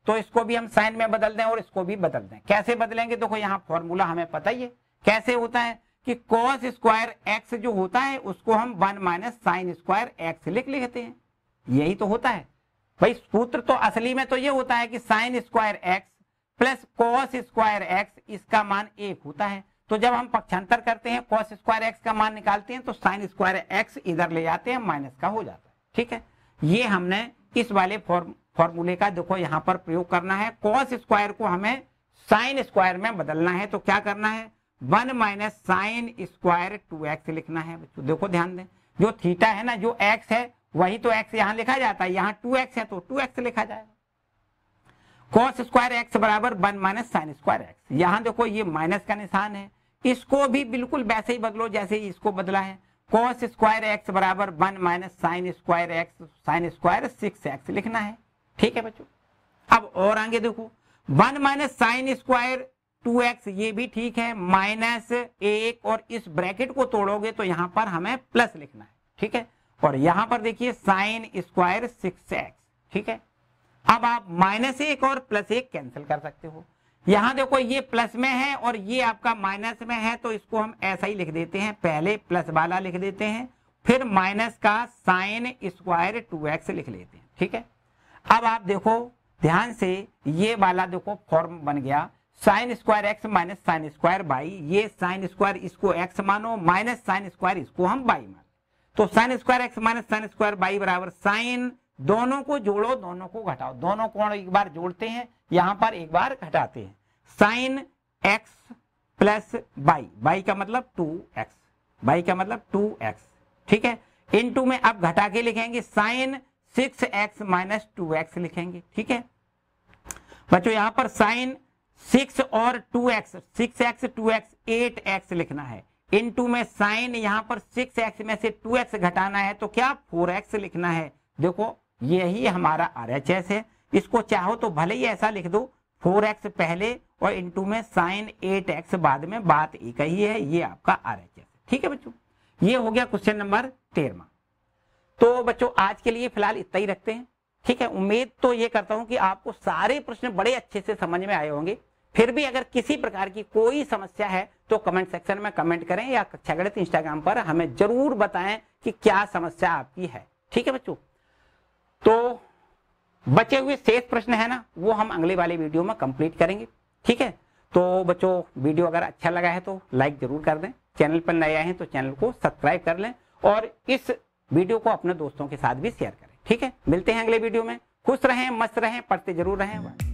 तो इसको भी हम साइन में बदल दें और इसको भी बदल दें। कैसे बदलेंगे? देखो यहाँ फॉर्मूला हमें पता ही है कैसे होता है कि cos स्क्वायर x जो होता है उसको हम 1 माइनस साइन स्क्वायर x लिख लेते हैं। यही तो होता है भाई, सूत्र तो असली में तो ये होता है कि sign square x plus cos square x इसका मान 1 होता है। तो जब हम पक्षांतर करते हैं cos स्क्वायर x का मान निकालते हैं तो साइन स्क्वायर x इधर ले जाते हैं, माइनस का हो जाता है। ठीक है, ये हमने इस वाले फॉर्मूले का देखो यहाँ पर प्रयोग करना है। cos स्क्वायर को हमें साइन स्क्वायर में बदलना है तो क्या करना है 1 माइनस साइन स्क्वायर 2x लिखना है बच्चों। देखो ध्यान दें, जो थीटा है ना, जो x है वही तो x यहाँ लिखा जाता है, यहाँ 2x है तो 2x लिखा जाएगा। cos स्क्वायर x बराबर 1 माइनस साइन स्क्वायर x। यहाँ देखो ये माइनस का निशान है, इसको भी बिल्कुल वैसे ही बदलो जैसे ही इसको बदला है। cos स्क्वायर x बराबर 1 minus sine square x, sine square 6x लिखना है। ठीक है बच्चों, अब और आगे देखो 1 माइनस साइन स्क्वायर 2x ये भी ठीक है, माइनस 1 और इस ब्रैकेट को तोड़ोगे तो यहाँ पर हमें प्लस लिखना है। ठीक है, और यहाँ पर देखिए साइन स्क्वायर 6x। ठीक है, अब आप माइनस 1 और प्लस 1 कैंसिल कर सकते हो। यहाँ देखो ये प्लस में है और ये आपका माइनस में है तो इसको हम ऐसा ही लिख देते हैं, पहले प्लस वाला लिख देते हैं फिर माइनस का साइन स्क्वायर 2x लिख लेते हैं। ठीक है, अब आप देखो ध्यान से, ये वाला देखो फॉर्म बन गया sign square x minus sine square y। ये साइन स्क्वायर इसको x मानो, माइनस साइन स्क्वायर इसको हम y मानो, तो sign square x minus sine square y बराबर साइन, दोनों को जोड़ो दोनों को घटाओ, दोनों को एक बार जोड़ते हैं यहां पर एक बार घटाते हैं, साइन x प्लस y का मतलब 2x, y का मतलब 2x। ठीक है, इनटू में अब घटा के लिखेंगे साइन 6x माइनस 2x लिखेंगे। ठीक है बच्चों, यहां पर साइन 6 और 2x, 6x 2x 8x लिखना है, इनटू में साइन यहां पर 6x में से 2x घटाना है तो क्या 4x लिखना है। देखो यही हमारा RHS है, इसको चाहो तो भले ही ऐसा लिख दो 4x पहले और इनटू में sin 8x बाद में, बात एक ही है, ये आपका RHS। ठीक है बच्चों, ये हो गया क्वेश्चन नंबर 13। तो बच्चों आज के लिए फिलहाल इतना ही रखते हैं। ठीक है, उम्मीद तो ये करता हूं कि आपको सारे प्रश्न बड़े अच्छे से समझ में आए होंगे। फिर भी अगर किसी प्रकार की कोई समस्या है तो कमेंट सेक्शन में कमेंट करें या कक्षा गणित इंस्टाग्राम पर हमें जरूर बताएं कि क्या समस्या आपकी है। ठीक है बच्चों, तो बचे हुए शेष प्रश्न है ना, वो हम अगले वाले वीडियो में कंप्लीट करेंगे। ठीक है, तो बच्चों वीडियो अगर अच्छा लगा है तो लाइक जरूर कर दें, चैनल पर नए आए हैं तो चैनल को सब्सक्राइब कर लें और इस वीडियो को अपने दोस्तों के साथ भी शेयर करें। ठीक है, मिलते हैं अगले वीडियो में। खुश रहें, मस्त रहें, पढ़ते जरूर रहें।